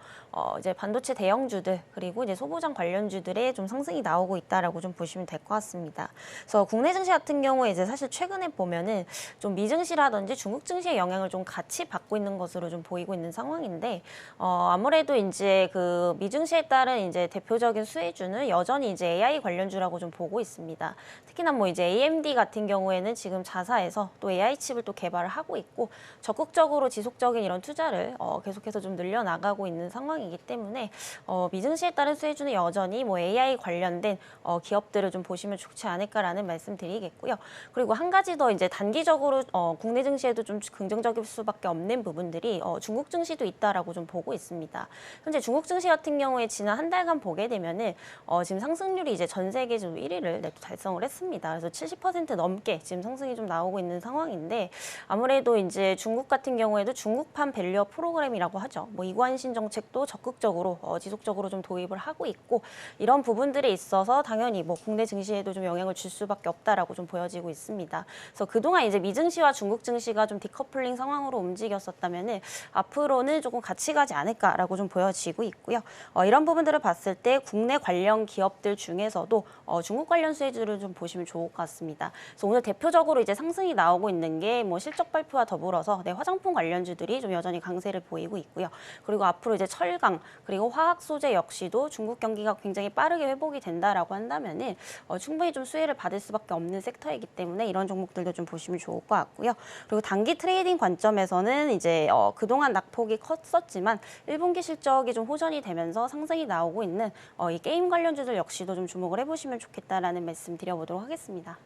[SPEAKER 5] 이제 반도체 대형주들 그리고 이제 소부장 관련주들의 좀 상승이 나오고 있다라고 좀 보시면 될 것 같습니다. 그래서 국내 증시 같은 경우에 이제 사실 최근에 보면은 좀 미증시라든지 중국 증시의 영향을 좀 같이 받고 있는 것으로 좀 보이고 있는 상황인데 아무래도 이제 그 미증시에 따른 이제 대표적인 수혜주는 여전히 이제 AI 관련주라고 좀 보고 있습니다. 특히나 뭐 이제 AMD 같은 경우에는 지금 자사에서 또 AI 칩을 또 개발을 하고 있고 적극적으로 지속적인 이런 투자를 계속해서 좀 늘려나가고 있는 상황이기 때문에 미증시에 따른 수혜주는 여전히 뭐 AI 관련된 기업들을 좀 보시면 좋지 않을까라는 말씀드리겠고요. 그리고 한 가지 더 이제 단기적으로 국내 증시에도 좀 긍정적일 수밖에 없는 부분들이 중국 증시도 있다라고 좀 보고 있습니다. 현재 중국 증시 같은 경우에 지난 한 달간 보게 되면은 지금 상승률이 이제 전 세계 좀 1위를 달성을 했습니다. 그래서 70% 넘게 지금 상승이 좀 나오고 있는 상황인데 아무래도 이제 중국 같은 경우에도 중국판 밸류업 프로그램이라고 하죠. 뭐 이관신 정책도 적극적으로 지속적으로 좀 도입을 하고 있고 이런 부분들에 있어서 당연히 뭐 국내 증시에도 좀 영향을 줄 수밖에 없다라고 좀 보여지고 있습니다. 그래서 그동안 이제 미증시와 중국 증시가 좀 디커플링 상황으로 움직였었다면은 앞으로는 조금 같이 가지 않을까라고 좀 보여지고 있고요. 이런 부분들을 봤을 때 국내 관련 기업들 중에서도 중국 관련 수혜주를 좀 보시면 좋을 것 같습니다. 그래서 오늘 대표적으로 이제 상승이 나오고 있는 게 뭐 실적 발표와 더불어서 화장품 관련주들이 좀 여전히 강세를 보이고 있고요. 그리고 앞으로 이제 철강 그리고 화학 소재 역시도 중국 경기가 굉장히 빠르게 회복이 된다라고 한다면은 충분히 좀 수혜를 받을 수밖에 없는 섹터이기 때문에 이런 종목들도 좀 보시면 좋을 것 같고요. 그리고 단기 트레이딩 관점에서는 이제 그동안 낙폭이 컸었지만 1분기 실적이 좀 호전이 되면서 상승이 나오고 있는 이 게임 관련주들 역시도 좀 주목을 해보시면 좋겠다라는 말씀 드려보도록 하겠습니다.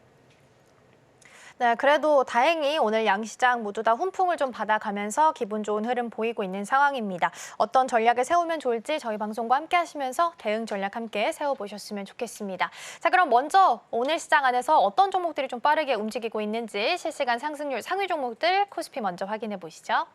[SPEAKER 2] 네, 그래도 다행히 오늘 양시장 모두 다 훈풍을 좀 받아가면서 기분 좋은 흐름 보이고 있는 상황입니다. 어떤 전략을 세우면 좋을지 저희 방송과 함께 하시면서 대응 전략 함께 세워보셨으면 좋겠습니다. 자, 그럼 먼저 오늘 시장 안에서 어떤 종목들이 좀 빠르게 움직이고 있는지 실시간 상승률 상위 종목들 코스피 먼저 확인해 보시죠.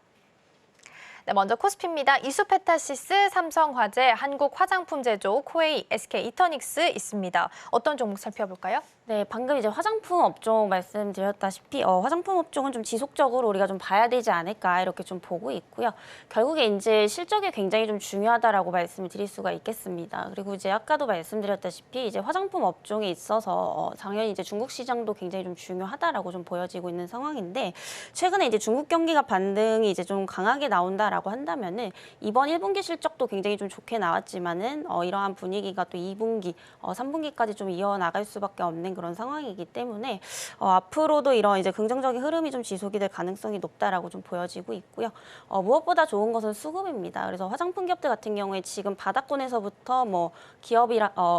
[SPEAKER 2] 네, 먼저 코스피입니다. 이수페타시스, 삼성화재, 한국화장품제조, 코웨이, SK이터닉스 있습니다. 어떤 종목 살펴볼까요?
[SPEAKER 5] 네, 방금 이제 화장품 업종 말씀드렸다시피 화장품 업종은 좀 지속적으로 우리가 좀 봐야 되지 않을까 이렇게 좀 보고 있고요. 결국에 이제 실적이 굉장히 좀 중요하다라고 말씀을 드릴 수가 있겠습니다. 그리고 이제 아까도 말씀드렸다시피 이제 화장품 업종에 있어서 당연히 이제 중국 시장도 굉장히 좀 중요하다라고 좀 보여지고 있는 상황인데 최근에 이제 중국 경기가 반등이 이제 좀 강하게 나온다라고 한다면은 이번 1분기 실적도 굉장히 좀 좋게 나왔지만은 이러한 분위기가 또 2분기, 3분기까지 좀 이어나갈 수밖에 없는 그런 상황이기 때문에 앞으로도 이런 이제 긍정적인 흐름이 좀 지속이 될 가능성이 높다라고 좀 보여지고 있고요. 무엇보다 좋은 것은 수급입니다. 그래서 화장품 기업들 같은 경우에 지금 바닥권에서부터 뭐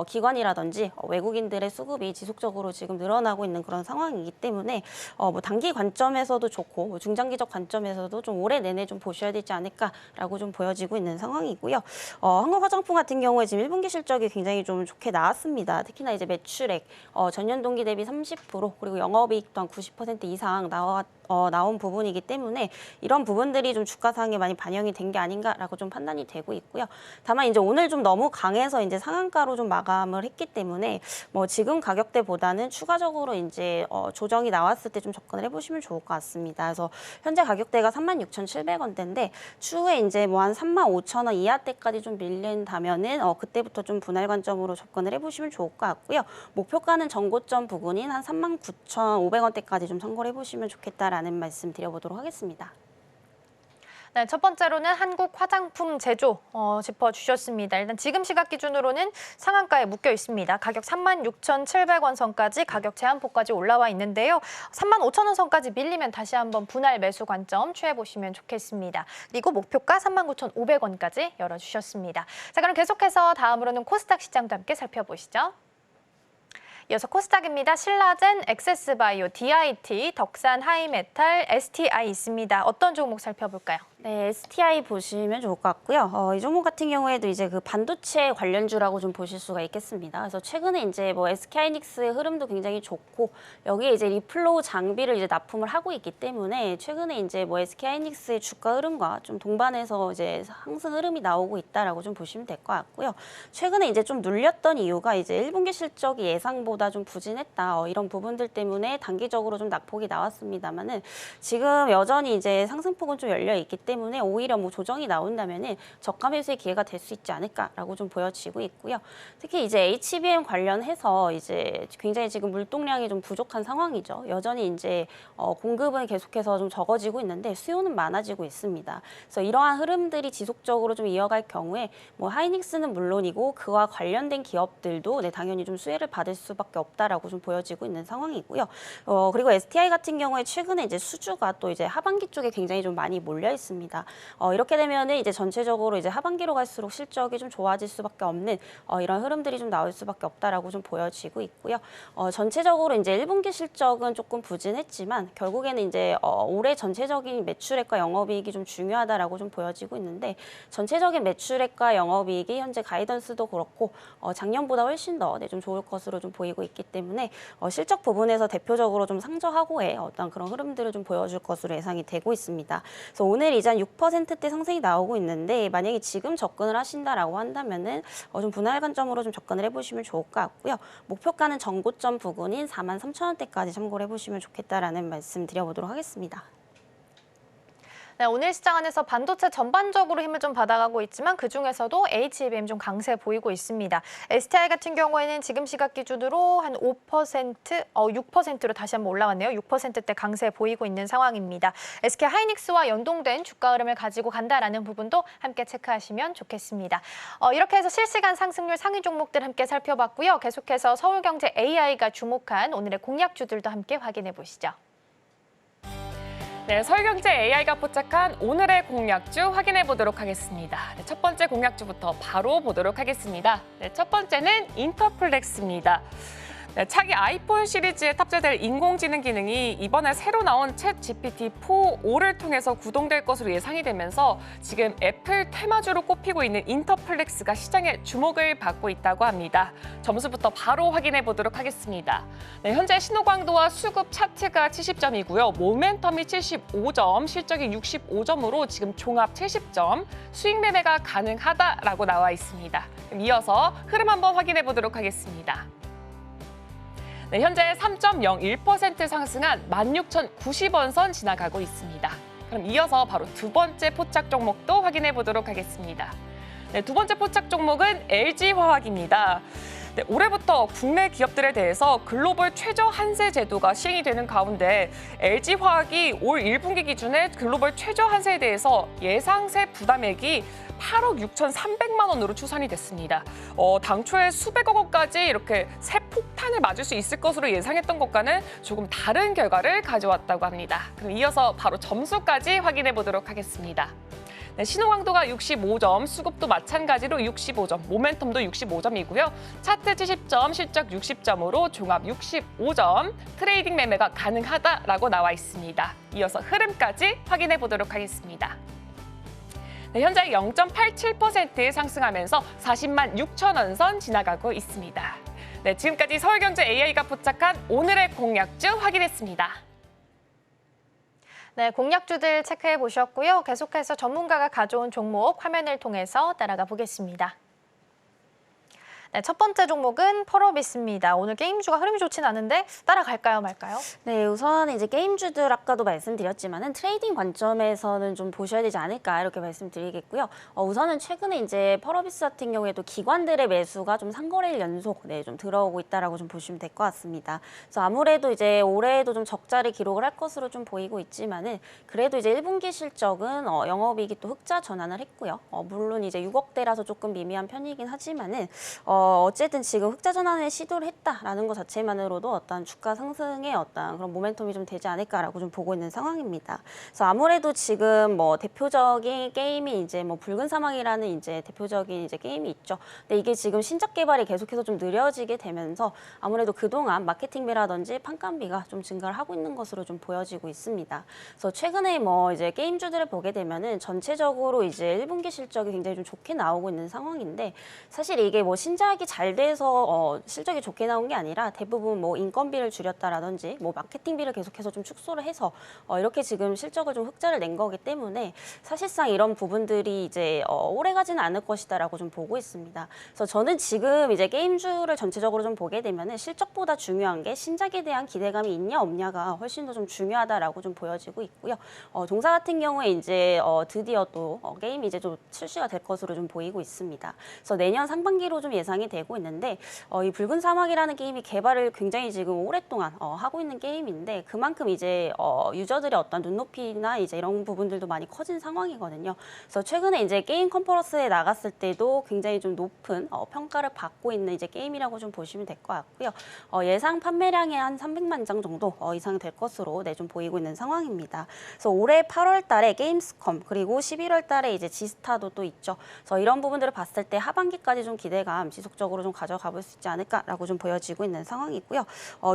[SPEAKER 5] 기관이라든지 외국인들의 수급이 지속적으로 지금 늘어나고 있는 그런 상황이기 때문에 뭐 단기 관점에서도 좋고 뭐 중장기적 관점에서도 좀 올해 내내 좀 보셔야 되지 않을까라고 좀 보여지고 있는 상황이고요. 한국화장품 같은 경우에 지금 1분기 실적이 굉장히 좀 좋게 나왔습니다. 특히나 이제 매출액 전년 동기 대비 30% 그리고 영업이익도 한 90% 이상 나온 부분이기 때문에 이런 부분들이 좀 주가상에 많이 반영이 된 게 아닌가라고 좀 판단이 되고 있고요. 다만 이제 오늘 좀 너무 강해서 이제 상한가로 좀 마감을 했기 때문에 뭐 지금 가격대보다는 추가적으로 이제 조정이 나왔을 때 좀 접근을 해보시면 좋을 것 같습니다. 그래서 현재 가격대가 36,700원대인데 추후에 이제 뭐 한 35,000원 이하대까지 좀 밀린다면은 그때부터 좀 분할 관점으로 접근을 해보시면 좋을 것 같고요. 목표가는 전고점 부근인 한 39,500원대까지 좀 참고를 해보시면 좋겠다라는 말씀 드려보도록 하겠습니다.
[SPEAKER 2] 네, 첫 번째로는 한국 화장품 제조 짚어주셨습니다. 일단 지금 시각 기준으로는 상한가에 묶여 있습니다. 가격 36,700원 선까지 가격 제한폭까지 올라와 있는데요. 35,000원 선까지 밀리면 다시 한번 분할 매수 관점 취해보시면 좋겠습니다. 그리고 목표가 39,500원까지 열어주셨습니다. 자, 그럼 계속해서 다음으로는 코스닥 시장도 함께 살펴보시죠. 이어서 코스닥입니다. 신라젠, 엑세스바이오, DIT, 덕산 하이메탈, STI 있습니다. 어떤 종목 살펴볼까요?
[SPEAKER 5] 네, STI 보시면 좋을 것 같고요. 이 종목 같은 경우에도 이제 그 반도체 관련주라고 좀 보실 수가 있겠습니다. 그래서 최근에 이제 뭐 SK하이닉스의 흐름도 굉장히 좋고 여기에 이제 리플로우 장비를 이제 납품을 하고 있기 때문에 최근에 이제 뭐 SK하이닉스의 주가 흐름과 좀 동반해서 이제 상승 흐름이 나오고 있다라고 좀 보시면 될 것 같고요. 최근에 이제 좀 눌렸던 이유가 이제 1분기 실적이 예상보다 좀 부진했다. 이런 부분들 때문에 단기적으로 좀 낙폭이 나왔습니다만은 지금 여전히 이제 상승폭은 좀 열려 있기 때문에 오히려 뭐 조정이 나온다면은 저가 매수의 기회가 될 수 있지 않을까라고 좀 보여지고 있고요. 특히 이제 HBM 관련해서 이제 굉장히 지금 물동량이 좀 부족한 상황이죠. 여전히 이제 공급은 계속해서 좀 적어지고 있는데 수요는 많아지고 있습니다. 그래서 이러한 흐름들이 지속적으로 좀 이어갈 경우에 뭐 하이닉스는 물론이고 그와 관련된 기업들도 네, 당연히 좀 수혜를 받을 수밖에 없다라고 좀 보여지고 있는 상황이고요. 그리고 STI 같은 경우에 최근에 이제 수주가 또 이제 하반기 쪽에 굉장히 좀 많이 몰려 있습니다. 이렇게 되면은 이제 전체적으로 이제 하반기로 갈수록 실적이 좀 좋아질 수밖에 없는 이런 흐름들이 좀 나올 수밖에 없다라고 좀 보여지고 있고요. 전체적으로 이제 1분기 실적은 조금 부진했지만 결국에는 이제 올해 전체적인 매출액과 영업이익이 좀 중요하다라고 좀 보여지고 있는데 전체적인 매출액과 영업이익이 현재 가이던스도 그렇고 작년보다 훨씬 더 좀 좋을 것으로 좀 보이고 있기 때문에 실적 부분에서 대표적으로 좀 상저하고의 어떤 그런 흐름들을 좀 보여줄 것으로 예상이 되고 있습니다. 그래서 오늘 이제 한 6%대 상승이 나오고 있는데 만약에 지금 접근을 하신다라고 한다면은 좀 분할 관점으로 좀 접근을 해보시면 좋을 것 같고요. 목표가는 전고점 부근인 43,000원대까지 참고를 해보시면 좋겠다라는 말씀 드려보도록 하겠습니다.
[SPEAKER 2] 네, 오늘 시장 안에서 반도체 전반적으로 힘을 좀 받아가고 있지만 그중에서도 HBM 좀 강세 보이고 있습니다. STI 같은 경우에는 지금 시각 기준으로 한 6%로 다시 한번 올라왔네요. 6%대 강세 보이고 있는 상황입니다. SK하이닉스와 연동된 주가 흐름을 가지고 간다라는 부분도 함께 체크하시면 좋겠습니다. 이렇게 해서 실시간 상승률 상위 종목들 함께 살펴봤고요. 계속해서 서울경제 AI가 주목한 오늘의 공략주들도 함께 확인해 보시죠.
[SPEAKER 3] 네, 서울경제 AI가 포착한 오늘의 공략주 확인해 보도록 하겠습니다. 네, 첫 번째 공략주부터 바로 보도록 하겠습니다. 네, 첫 번째는 인터플렉스입니다. 네, 차기 아이폰 시리즈에 탑재될 인공지능 기능이 이번에 새로 나온 챗 GPT-4.5를 통해서 구동될 것으로 예상이 되면서 지금 애플 테마주로 꼽히고 있는 인터플렉스가 시장의 주목을 받고 있다고 합니다. 점수부터 바로 확인해 보도록 하겠습니다. 네, 현재 신호광도와 수급 차트가 70점이고요. 모멘텀이 75점, 실적이 65점으로 지금 종합 70점, 수익 매매가 가능하다라고 나와 있습니다. 그럼 이어서 흐름 한번 확인해 보도록 하겠습니다. 네, 현재 3.01% 상승한 16,090원 선 지나가고 있습니다. 그럼 이어서 바로 두 번째 포착 종목도 확인해 보도록 하겠습니다. 네, 두 번째 포착 종목은 LG화학입니다. 네, 올해부터 국내 기업들에 대해서 글로벌 최저 한세 제도가 시행이 되는 가운데 LG화학이 올 1분기 기준에 글로벌 최저 한세에 대해서 예상세 부담액이 8억 6,300만 원으로 추산이 됐습니다. 당초에 수백억 원까지 이렇게 세 폭탄을 맞을 수 있을 것으로 예상했던 것과는 조금 다른 결과를 가져왔다고 합니다. 그럼 이어서 바로 점수까지 확인해 보도록 하겠습니다. 네, 신호광도가 65점, 수급도 마찬가지로 65점, 모멘텀도 65점이고요. 차트 70점, 실적 60점으로 종합 65점, 트레이딩 매매가 가능하다라고 나와 있습니다. 이어서 흐름까지 확인해 보도록 하겠습니다. 네, 현재 0.87% 상승하면서 40만 6천 원 선 지나가고 있습니다. 네, 지금까지 서울경제 AI가 포착한 오늘의 공략주 확인했습니다.
[SPEAKER 2] 네, 공략주들 체크해 보셨고요. 계속해서 전문가가 가져온 종목 화면을 통해서 따라가 보겠습니다. 네, 첫 번째 종목은 펄어비스입니다. 오늘 게임주가 흐름이 좋진 않은데 따라갈까요 말까요?
[SPEAKER 5] 네, 우선 이제 게임주들 아까도 말씀드렸지만은 트레이딩 관점에서는 좀 보셔야 되지 않을까 이렇게 말씀드리겠고요. 우선은 최근에 이제 펄어비스 같은 경우에도 기관들의 매수가 좀 3거래일 연속 좀 들어오고 있다라고 좀 보시면 될 것 같습니다. 그래서 아무래도 이제 올해에도 좀 적자를 기록을 할 것으로 좀 보이고 있지만은 그래도 이제 1분기 실적은 영업이익이 또 흑자 전환을 했고요. 물론 이제 6억대라서 조금 미미한 편이긴 하지만은 어쨌든 지금 흑자 전환을 시도를 했다라는 것 자체만으로도 어떤 주가 상승의 어떤 그런 모멘텀이 좀 되지 않을까라고 좀 보고 있는 상황입니다. 그래서 아무래도 지금 뭐 대표적인 게임이 이제 뭐 붉은 사막이라는 이제 대표적인 이제 게임이 있죠. 근데 이게 지금 신작 개발이 계속해서 좀 느려지게 되면서 아무래도 그동안 마케팅비라든지 판관비가 좀 증가를 하고 있는 것으로 좀 보여지고 있습니다. 그래서 최근에 뭐 이제 게임주들을 보게 되면은 전체적으로 이제 1분기 실적이 굉장히 좀 좋게 나오고 있는 상황인데 사실 이게 뭐 신작이 잘 돼서 실적이 좋게 나온 게 아니라 대부분 뭐 인건비를 줄였다라든지 뭐 마케팅비를 계속해서 좀 축소를 해서 이렇게 지금 실적을 좀 흑자를 낸 거기 때문에 사실상 이런 부분들이 이제 오래 가지는 않을 것이다라고 좀 보고 있습니다. 그래서 저는 지금 이제 게임주를 전체적으로 좀 보게 되면은 실적보다 중요한 게 신작에 대한 기대감이 있냐 없냐가 훨씬 더 좀 중요하다라고 좀 보여지고 있고요. 동사 같은 경우에 이제 드디어 또 게임이 이제 좀 출시가 될 것으로 좀 보이고 있습니다. 그래서 내년 상반기로 좀 예상이 되고 있는데 이 붉은 사막이라는 게임이 개발을 굉장히 지금 오랫동안 하고 있는 게임인데 그만큼 이제 유저들의 어떤 눈높이나 이제 이런 부분들도 많이 커진 상황이거든요. 그래서 최근에 이제 게임 컨퍼런스에 나갔을 때도 굉장히 좀 높은 평가를 받고 있는 이제 게임이라고 좀 보시면 될 것 같고요. 예상 판매량이 한 300만 장 정도 이상 될 것으로 좀 보이고 있는 상황입니다. 그래서 올해 8월 달에 게임스컴 그리고 11월 달에 이제 지스타도 또 있죠. 그래서 이런 부분들을 봤을 때 하반기까지 좀 기대감 지속적으로 좀 가져가 볼 수 있지 않을까라고 좀 보여지고 있는 상황이고요.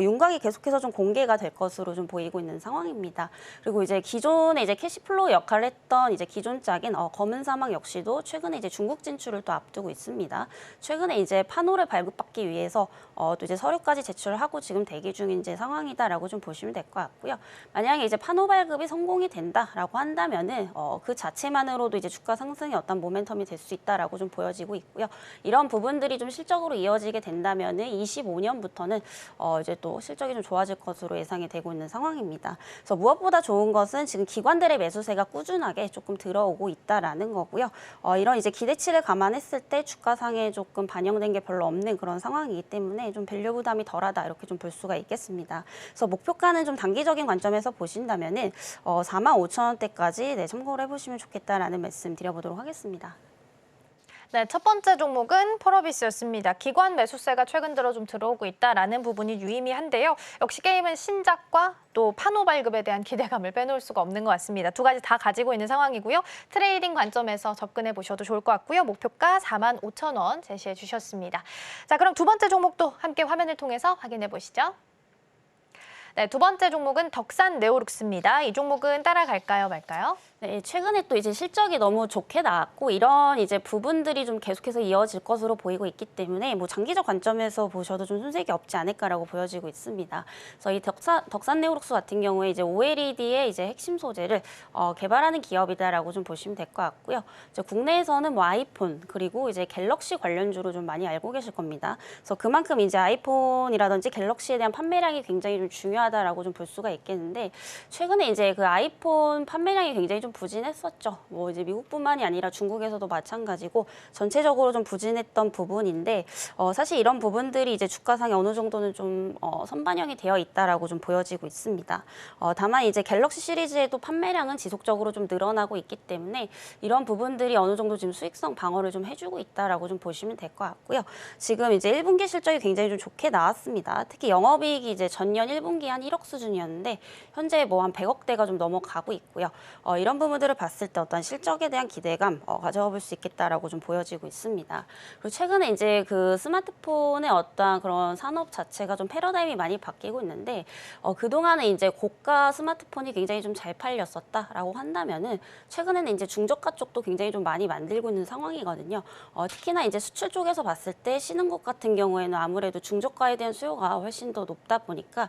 [SPEAKER 5] 윤곽이 계속해서 좀 공개가 될 것으로 좀 보이고 있는 상황입니다. 그리고 이제 기존에 이제 캐시플로우 역할을 했던 이제 기존 짝인 검은 사막 역시도 최근에 이제 중국 진출을 또 앞두고 있습니다. 최근에 이제 판호를 발급받기 위해서 또 이제 서류까지 제출하고 지금 대기 중인 이제 상황이다라고 좀 보시면 될 것 같고요. 만약에 이제 판호 발급이 성공이 된다라고 한다면은 그 자체만으로도 이제 주가 상승의 어떤 모멘텀이 될 수 있다라고 좀 보여지고 있고요. 이런 부분들이 좀 실적으로 이어지게 된다면은 25년부터는 이제 또 실적이 좀 좋아질 것으로 예상이 되고 있는 상황입니다. 그래서 무엇보다 좋은 것은 지금 기관들의 매수세가 꾸준하게 조금 들어오고 있다라는 거고요. 이런 이제 기대치를 감안했을 때 주가상에 조금 반영된 게 별로 없는 그런 상황이기 때문에 좀 밸류 부담이 덜하다 이렇게 좀 볼 수가 있겠습니다. 그래서 목표가는 좀 단기적인 관점에서 보신다면은 45,000원대까지 참고를 해보시면 좋겠다라는 말씀 드려보도록 하겠습니다.
[SPEAKER 2] 네, 첫 번째 종목은 펄어비스였습니다. 기관 매수세가 최근 들어 좀 들어오고 있다라는 부분이 유의미한데요. 역시 게임은 신작과 또 판호 발급에 대한 기대감을 빼놓을 수가 없는 것 같습니다. 두 가지 다 가지고 있는 상황이고요. 트레이딩 관점에서 접근해 보셔도 좋을 것 같고요. 목표가 45,000원 제시해 주셨습니다. 자, 그럼 두 번째 종목도 함께 화면을 통해서 확인해 보시죠. 네, 두 번째 종목은 덕산 네오룩스입니다. 이 종목은 따라갈까요, 말까요?
[SPEAKER 5] 네, 최근에 또 이제 실적이 너무 좋게 나왔고 이런 이제 부분들이 좀 계속해서 이어질 것으로 보이고 있기 때문에 뭐 장기적 관점에서 보셔도 좀 손색이 없지 않을까라고 보여지고 있습니다. 그래서 이 덕산 네오룩스 같은 경우에 이제 OLED의 이제 핵심 소재를 개발하는 기업이다라고 좀 보시면 될 것 같고요. 이제 국내에서는 뭐 아이폰 그리고 이제 갤럭시 관련주로 좀 많이 알고 계실 겁니다. 그래서 그만큼 이제 아이폰이라든지 갤럭시에 대한 판매량이 굉장히 좀 중요하다라고 좀 볼 수가 있겠는데 최근에 이제 그 아이폰 판매량이 굉장히 좀 부진했었죠. 뭐 이제 미국뿐만이 아니라 중국에서도 마찬가지고 전체적으로 좀 부진했던 부분인데 사실 이런 부분들이 이제 주가상에 어느 정도는 좀 선반영이 되어 있다라고 좀 보여지고 있습니다. 다만 이제 갤럭시 시리즈에도 판매량은 지속적으로 좀 늘어나고 있기 때문에 이런 부분들이 어느 정도 지금 수익성 방어를 좀 해주고 있다라고 좀 보시면 될 것 같고요. 지금 이제 1분기 실적이 굉장히 좀 좋게 나왔습니다. 특히 영업이익이 이제 전년 1분기 한 1억 수준이었는데 현재 뭐 한 100억대가 좀 넘어가고 있고요. 이런 부분들을 봤을 때 어떤 실적에 대한 기대감 가져가 볼 수 있겠다라고 좀 보여지고 있습니다. 그리고 최근에 이제 그 스마트폰의 어떤 그런 산업 자체가 좀 패러다임이 많이 바뀌고 있는데 그동안은 이제 고가 스마트폰이 굉장히 좀 잘 팔렸었다라고 한다면은 최근에는 이제 중저가 쪽도 굉장히 좀 많이 만들고 있는 상황이거든요. 특히나 이제 수출 쪽에서 봤을 때 신흥국 같은 경우에는 아무래도 중저가에 대한 수요가 훨씬 더 높다 보니까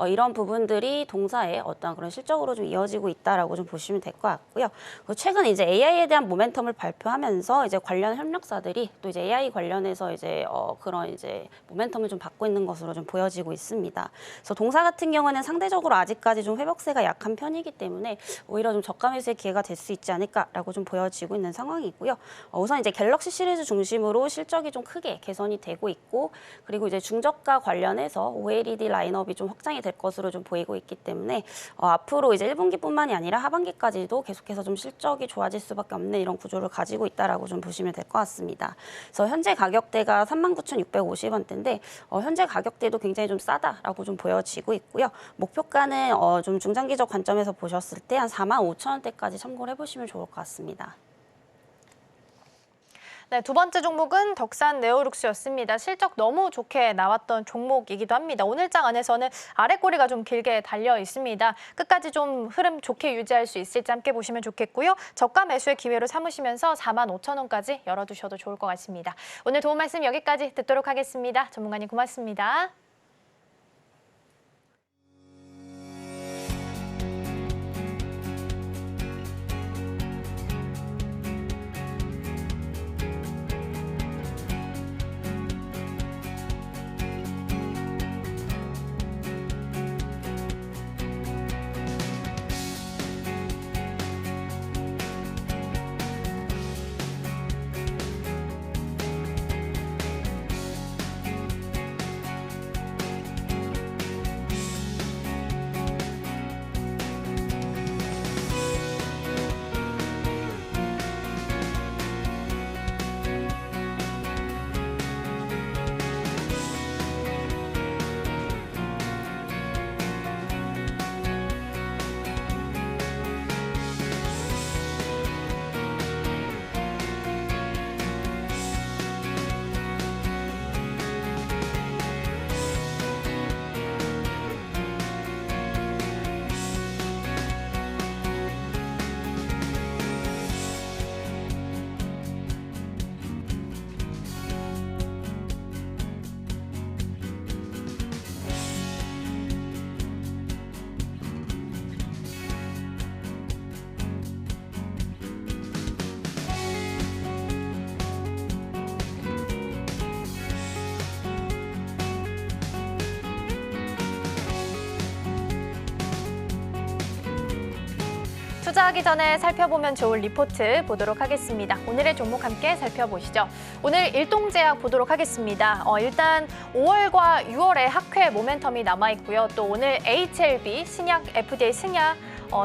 [SPEAKER 5] 이런 부분들이 동사의 어떤 그런 실적으로 좀 이어지고 있다라고 좀 보시면 될 것 같고요. 최근 이제 AI에 대한 모멘텀을 발표하면서 이제 관련 협력사들이 또 이제 AI 관련해서 이제 그런 이제 모멘텀을 좀 받고 있는 것으로 좀 보여지고 있습니다. 그래서 동사 같은 경우는 상대적으로 아직까지 좀 회복세가 약한 편이기 때문에 오히려 좀 저가 매수의 기회가 될 수 있지 않을까라고 좀 보여지고 있는 상황이고요. 우선 이제 갤럭시 시리즈 중심으로 실적이 좀 크게 개선이 되고 있고 그리고 이제 중저가 관련해서 OLED 라인업이 좀 확장이 될 것으로 좀 보이고 있기 때문에 앞으로 이제 1분기뿐만이 아니라 하반기까지도
[SPEAKER 6] 계속해서 좀 실적이 좋아질 수밖에 없는 이런 구조를 가지고 있다라고 좀 보시면 될 것 같습니다. 그래서 현재 가격대가 39,650원대인데 현재 가격대도 굉장히 좀 싸다라고 좀 보여지고 있고요. 목표가는 좀 중장기적 관점에서 보셨을 때 한 45,000원대까지 참고를 해보시면 좋을 것 같습니다.
[SPEAKER 2] 네, 두 번째 종목은 덕산 네오룩스였습니다. 실적 너무 좋게 나왔던 종목이기도 합니다. 오늘 장 안에서는 아래 꼬리가 좀 길게 달려 있습니다. 끝까지 좀 흐름 좋게 유지할 수 있을지 함께 보시면 좋겠고요. 저가 매수의 기회로 삼으시면서 45,000원까지 열어두셔도 좋을 것 같습니다. 오늘 도움 말씀 여기까지 듣도록 하겠습니다. 전문가님 고맙습니다. 투자하기 전에 살펴보면 좋을 리포트 보도록 하겠습니다. 오늘의 종목 함께 살펴보시죠. 오늘 일동제약 보도록 하겠습니다. 일단 5월과 6월에 학회 모멘텀이 남아있고요. 또 오늘 HLB, 신약 FDA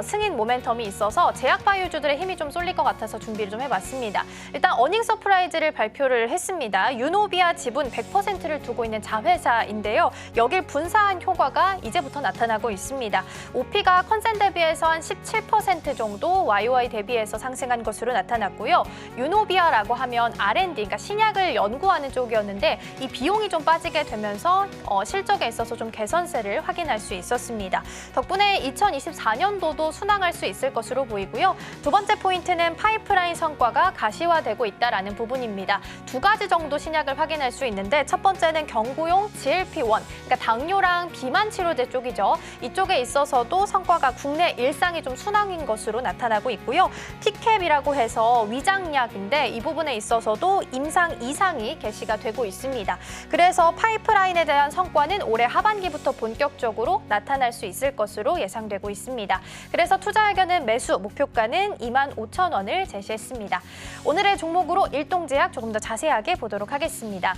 [SPEAKER 2] 승인 모멘텀이 있어서 제약바이오주들의 힘이 좀 쏠릴 것 같아서 준비를 좀 해봤습니다. 일단 어닝 서프라이즈를 발표를 했습니다. 유노비아 지분 100%를 두고 있는 자회사인데요. 여길 분사한 효과가 이제부터 나타나고 있습니다. OP가 컨센 대비해서 한 17% 정도 YOY 대비해서 상승한 것으로 나타났고요. 유노비아라고 하면 R&D, 그러니까 신약을 연구하는 쪽이었는데 이 비용이 좀 빠지게 되면서 실적에 있어서 좀 개선세를 확인할 수 있었습니다. 덕분에 2024년도도 순항할 수 있을 것으로 보이고요. 두 번째 포인트는 파이프라인 성과가 가시화되고 있다는 부분입니다. 두 가지 정도 신약을 확인할 수 있는데 첫 번째는 경구용 GLP-1, 그러니까 당뇨랑 비만 치료제 쪽이죠. 이쪽에 있어서도 성과가 국내 일상이 좀 순항인 것으로 나타나고 있고요. 티캡이라고 해서 위장약인데 이 부분에 있어서도 임상 이상이 게시가 되고 있습니다. 그래서 파이프라인에 대한 성과는 올해 하반기부터 본격적으로 나타날 수 있을 것으로 예상되고 있습니다. 그래서 투자 의견은 매수, 목표가는 25,000원을 제시했습니다. 오늘의 종목으로 일동제약 조금 더 자세하게 보도록 하겠습니다.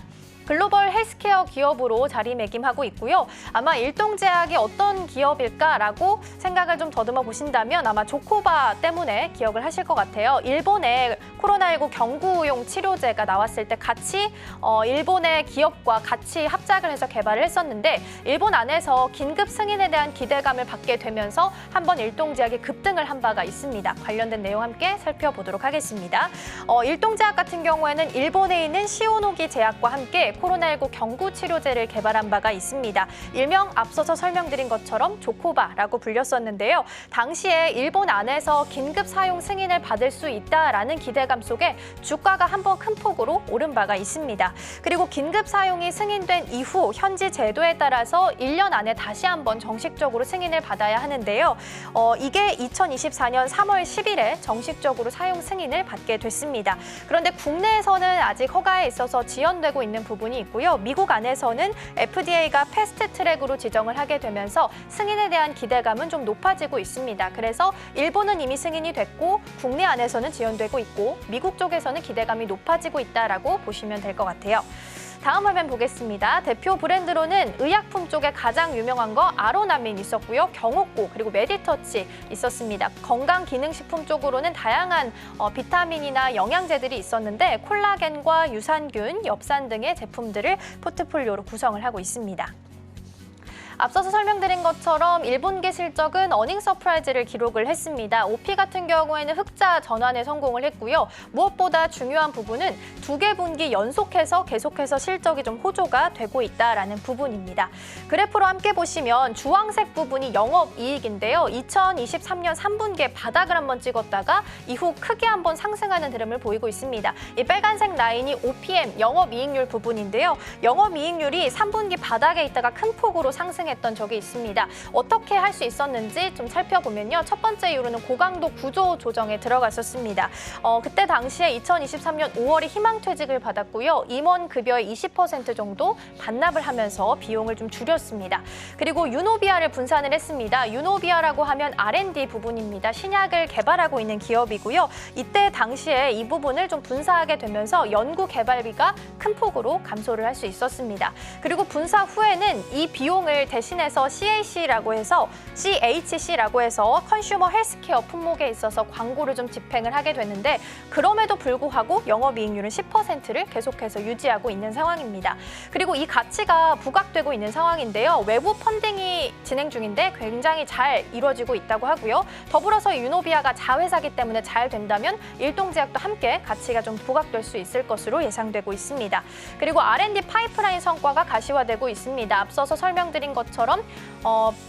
[SPEAKER 2] 글로벌 헬스케어 기업으로 자리매김하고 있고요. 아마 일동제약이 어떤 기업일까라고 생각을 좀 더듬어 보신다면 아마 조코바 때문에 기억을 하실 것 같아요. 일본에 코로나19 경구용 치료제가 나왔을 때 같이 일본의 기업과 같이 합작을 해서 개발을 했었는데 일본 안에서 긴급 승인에 대한 기대감을 받게 되면서 한번 일동제약이 급등을 한 바가 있습니다. 관련된 내용 함께 살펴보도록 하겠습니다. 일동제약 같은 경우에는 일본에 있는 시오노기 제약과 함께 코로나19 경구 치료제를 개발한 바가 있습니다. 일명 앞서서 설명드린 것처럼 조코바라고 불렸었는데요. 당시에 일본 안에서 긴급 사용 승인을 받을 수 있다라는 기대감 속에 주가가 한번 큰 폭으로 오른 바가 있습니다. 그리고 긴급 사용이 승인된 이후 현지 제도에 따라서 1년 안에 다시 한번 정식적으로 승인을 받아야 하는데요. 이게 2024년 3월 10일에 정식적으로 사용 승인을 받게 됐습니다. 그런데 국내에서는 아직 허가에 있어서 지연되고 있는 부분이 있고요. 미국 안에서는 FDA가 패스트 트랙으로 지정을 하게 되면서 승인에 대한 기대감은 좀 높아지고 있습니다. 그래서 일본은 이미 승인이 됐고 국내 안에서는 지연되고 있고 미국 쪽에서는 기대감이 높아지고 있다라고 보시면 될 것 같아요. 다음 화면 보겠습니다. 대표 브랜드로는 의약품 쪽에 가장 유명한 거 아로나민 있었고요. 경옥고 그리고 메디터치 있었습니다. 건강기능식품 쪽으로는 다양한 비타민이나 영양제들이 있었는데 콜라겐과 유산균, 엽산 등의 제품들을 포트폴리오로 구성을 하고 있습니다. 앞서서 설명드린 것처럼 1분기 실적은 어닝 서프라이즈를 기록을 했습니다. OP 같은 경우에는 흑자 전환에 성공을 했고요. 무엇보다 중요한 부분은 2개 분기 연속해서 계속해서 실적이 좀 호조가 되고 있다라는 부분입니다. 그래프로 함께 보시면 주황색 부분이 영업이익인데요. 2023년 3분기에 바닥을 한번 찍었다가 이후 크게 한번 상승하는 흐름을 보이고 있습니다. 이 빨간색 라인이 OPM 영업이익률 부분인데요. 영업이익률이 3분기 바닥에 있다가 큰 폭으로 상승했던 적이 있습니다. 어떻게 할 수 있었는지 좀 살펴보면요. 첫 번째 이유로는 고강도 구조 조정에 들어갔었습니다. 그때 당시에 2023년 5월에 희망퇴직을 받았고요. 임원 급여의 20% 정도 반납을 하면서 비용을 좀 줄였습니다. 그리고 유노비아를 분산을 했습니다. 유노비아라고 하면 R&D 부분입니다. 신약을 개발하고 있는 기업이고요. 이때 당시에 이 부분을 좀 분사하게 되면서 연구 개발비가 큰 폭으로 감소를 할 수 있었습니다. 그리고 분사 후에는 이 비용을 대신해서 CHC라고 해서 컨슈머 헬스케어 품목에 있어서 광고를 좀 집행을 하게 됐는데 그럼에도 불구하고 영업이익률은 10%를 계속해서 유지하고 있는 상황입니다. 그리고 이 가치가 부각되고 있는 상황인데요. 외부 펀딩이 진행 중인데 굉장히 잘 이루어지고 있다고 하고요. 더불어서 유노비아가 자회사기 때문에 잘 된다면 일동제약도 함께 가치가 좀 부각될 수 있을 것으로 예상되고 있습니다. 그리고 R&D 파이프라인 성과가 가시화되고 있습니다. 앞서서 설명드린 것처럼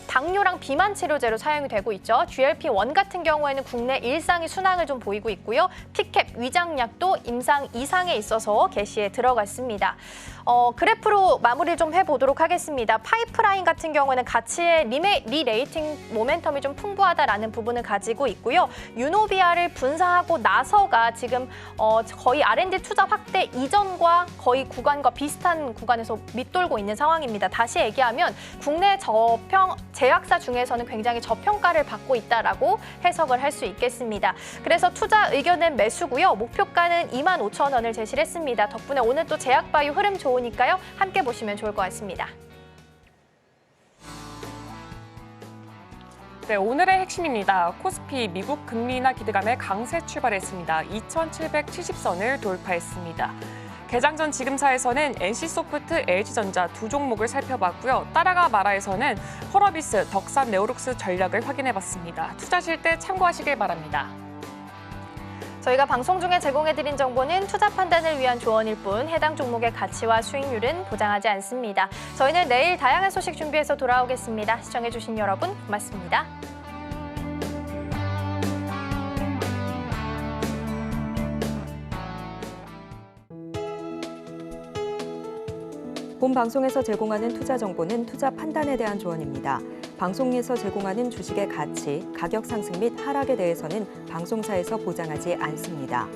[SPEAKER 2] 당뇨랑 비만 치료제로 사용이 되고 있죠. GLP-1 같은 경우에는 국내 일상이 순항을 좀 보이고 있고요. 피캡 위장약도 임상 2상에 있어서 개시에 들어갔습니다. 그래프로 마무리를 좀 해보도록 하겠습니다. 파이프라인 같은 경우에는 가치의 리레이팅 모멘텀이 좀 풍부하다라는 부분을 가지고 있고요. 유노비아를 분사하고 나서가 지금 거의 R&D 투자 확대 이전과 거의 구간과 비슷한 구간에서 밑돌고 있는 상황입니다. 다시 얘기하면 국내 제약사 중에서는 굉장히 저평가를 받고 있다라고 해석을 할 수 있겠습니다. 그래서 투자 의견은 매수고요. 목표가는 25,000원을 제시를 했습니다. 덕분에 오늘 또 제약바이오 흐름 좋으니까요. 함께 보시면 좋을 것 같습니다.
[SPEAKER 3] 네, 오늘의 핵심입니다. 코스피 미국 금리 인하 기대감에 강세 출발했습니다. 2,770선을 돌파했습니다. 개장 전 지금사에서는 NC소프트, LG전자 두 종목을 살펴봤고요. 따라가 마라에서는 펄어비스, 덕산 네오룩스 전략을 확인해봤습니다. 투자하실 때 참고하시길 바랍니다.
[SPEAKER 2] 저희가 방송 중에 제공해드린 정보는 투자 판단을 위한 조언일 뿐 해당 종목의 가치와 수익률은 보장하지 않습니다. 저희는 내일 다양한 소식 준비해서 돌아오겠습니다. 시청해주신 여러분 고맙습니다.
[SPEAKER 1] 본 방송에서 제공하는 투자 정보는 투자 판단에 대한 조언입니다. 방송에서 제공하는 주식의 가치, 가격 상승 및 하락에 대해서는 방송사에서 보장하지 않습니다.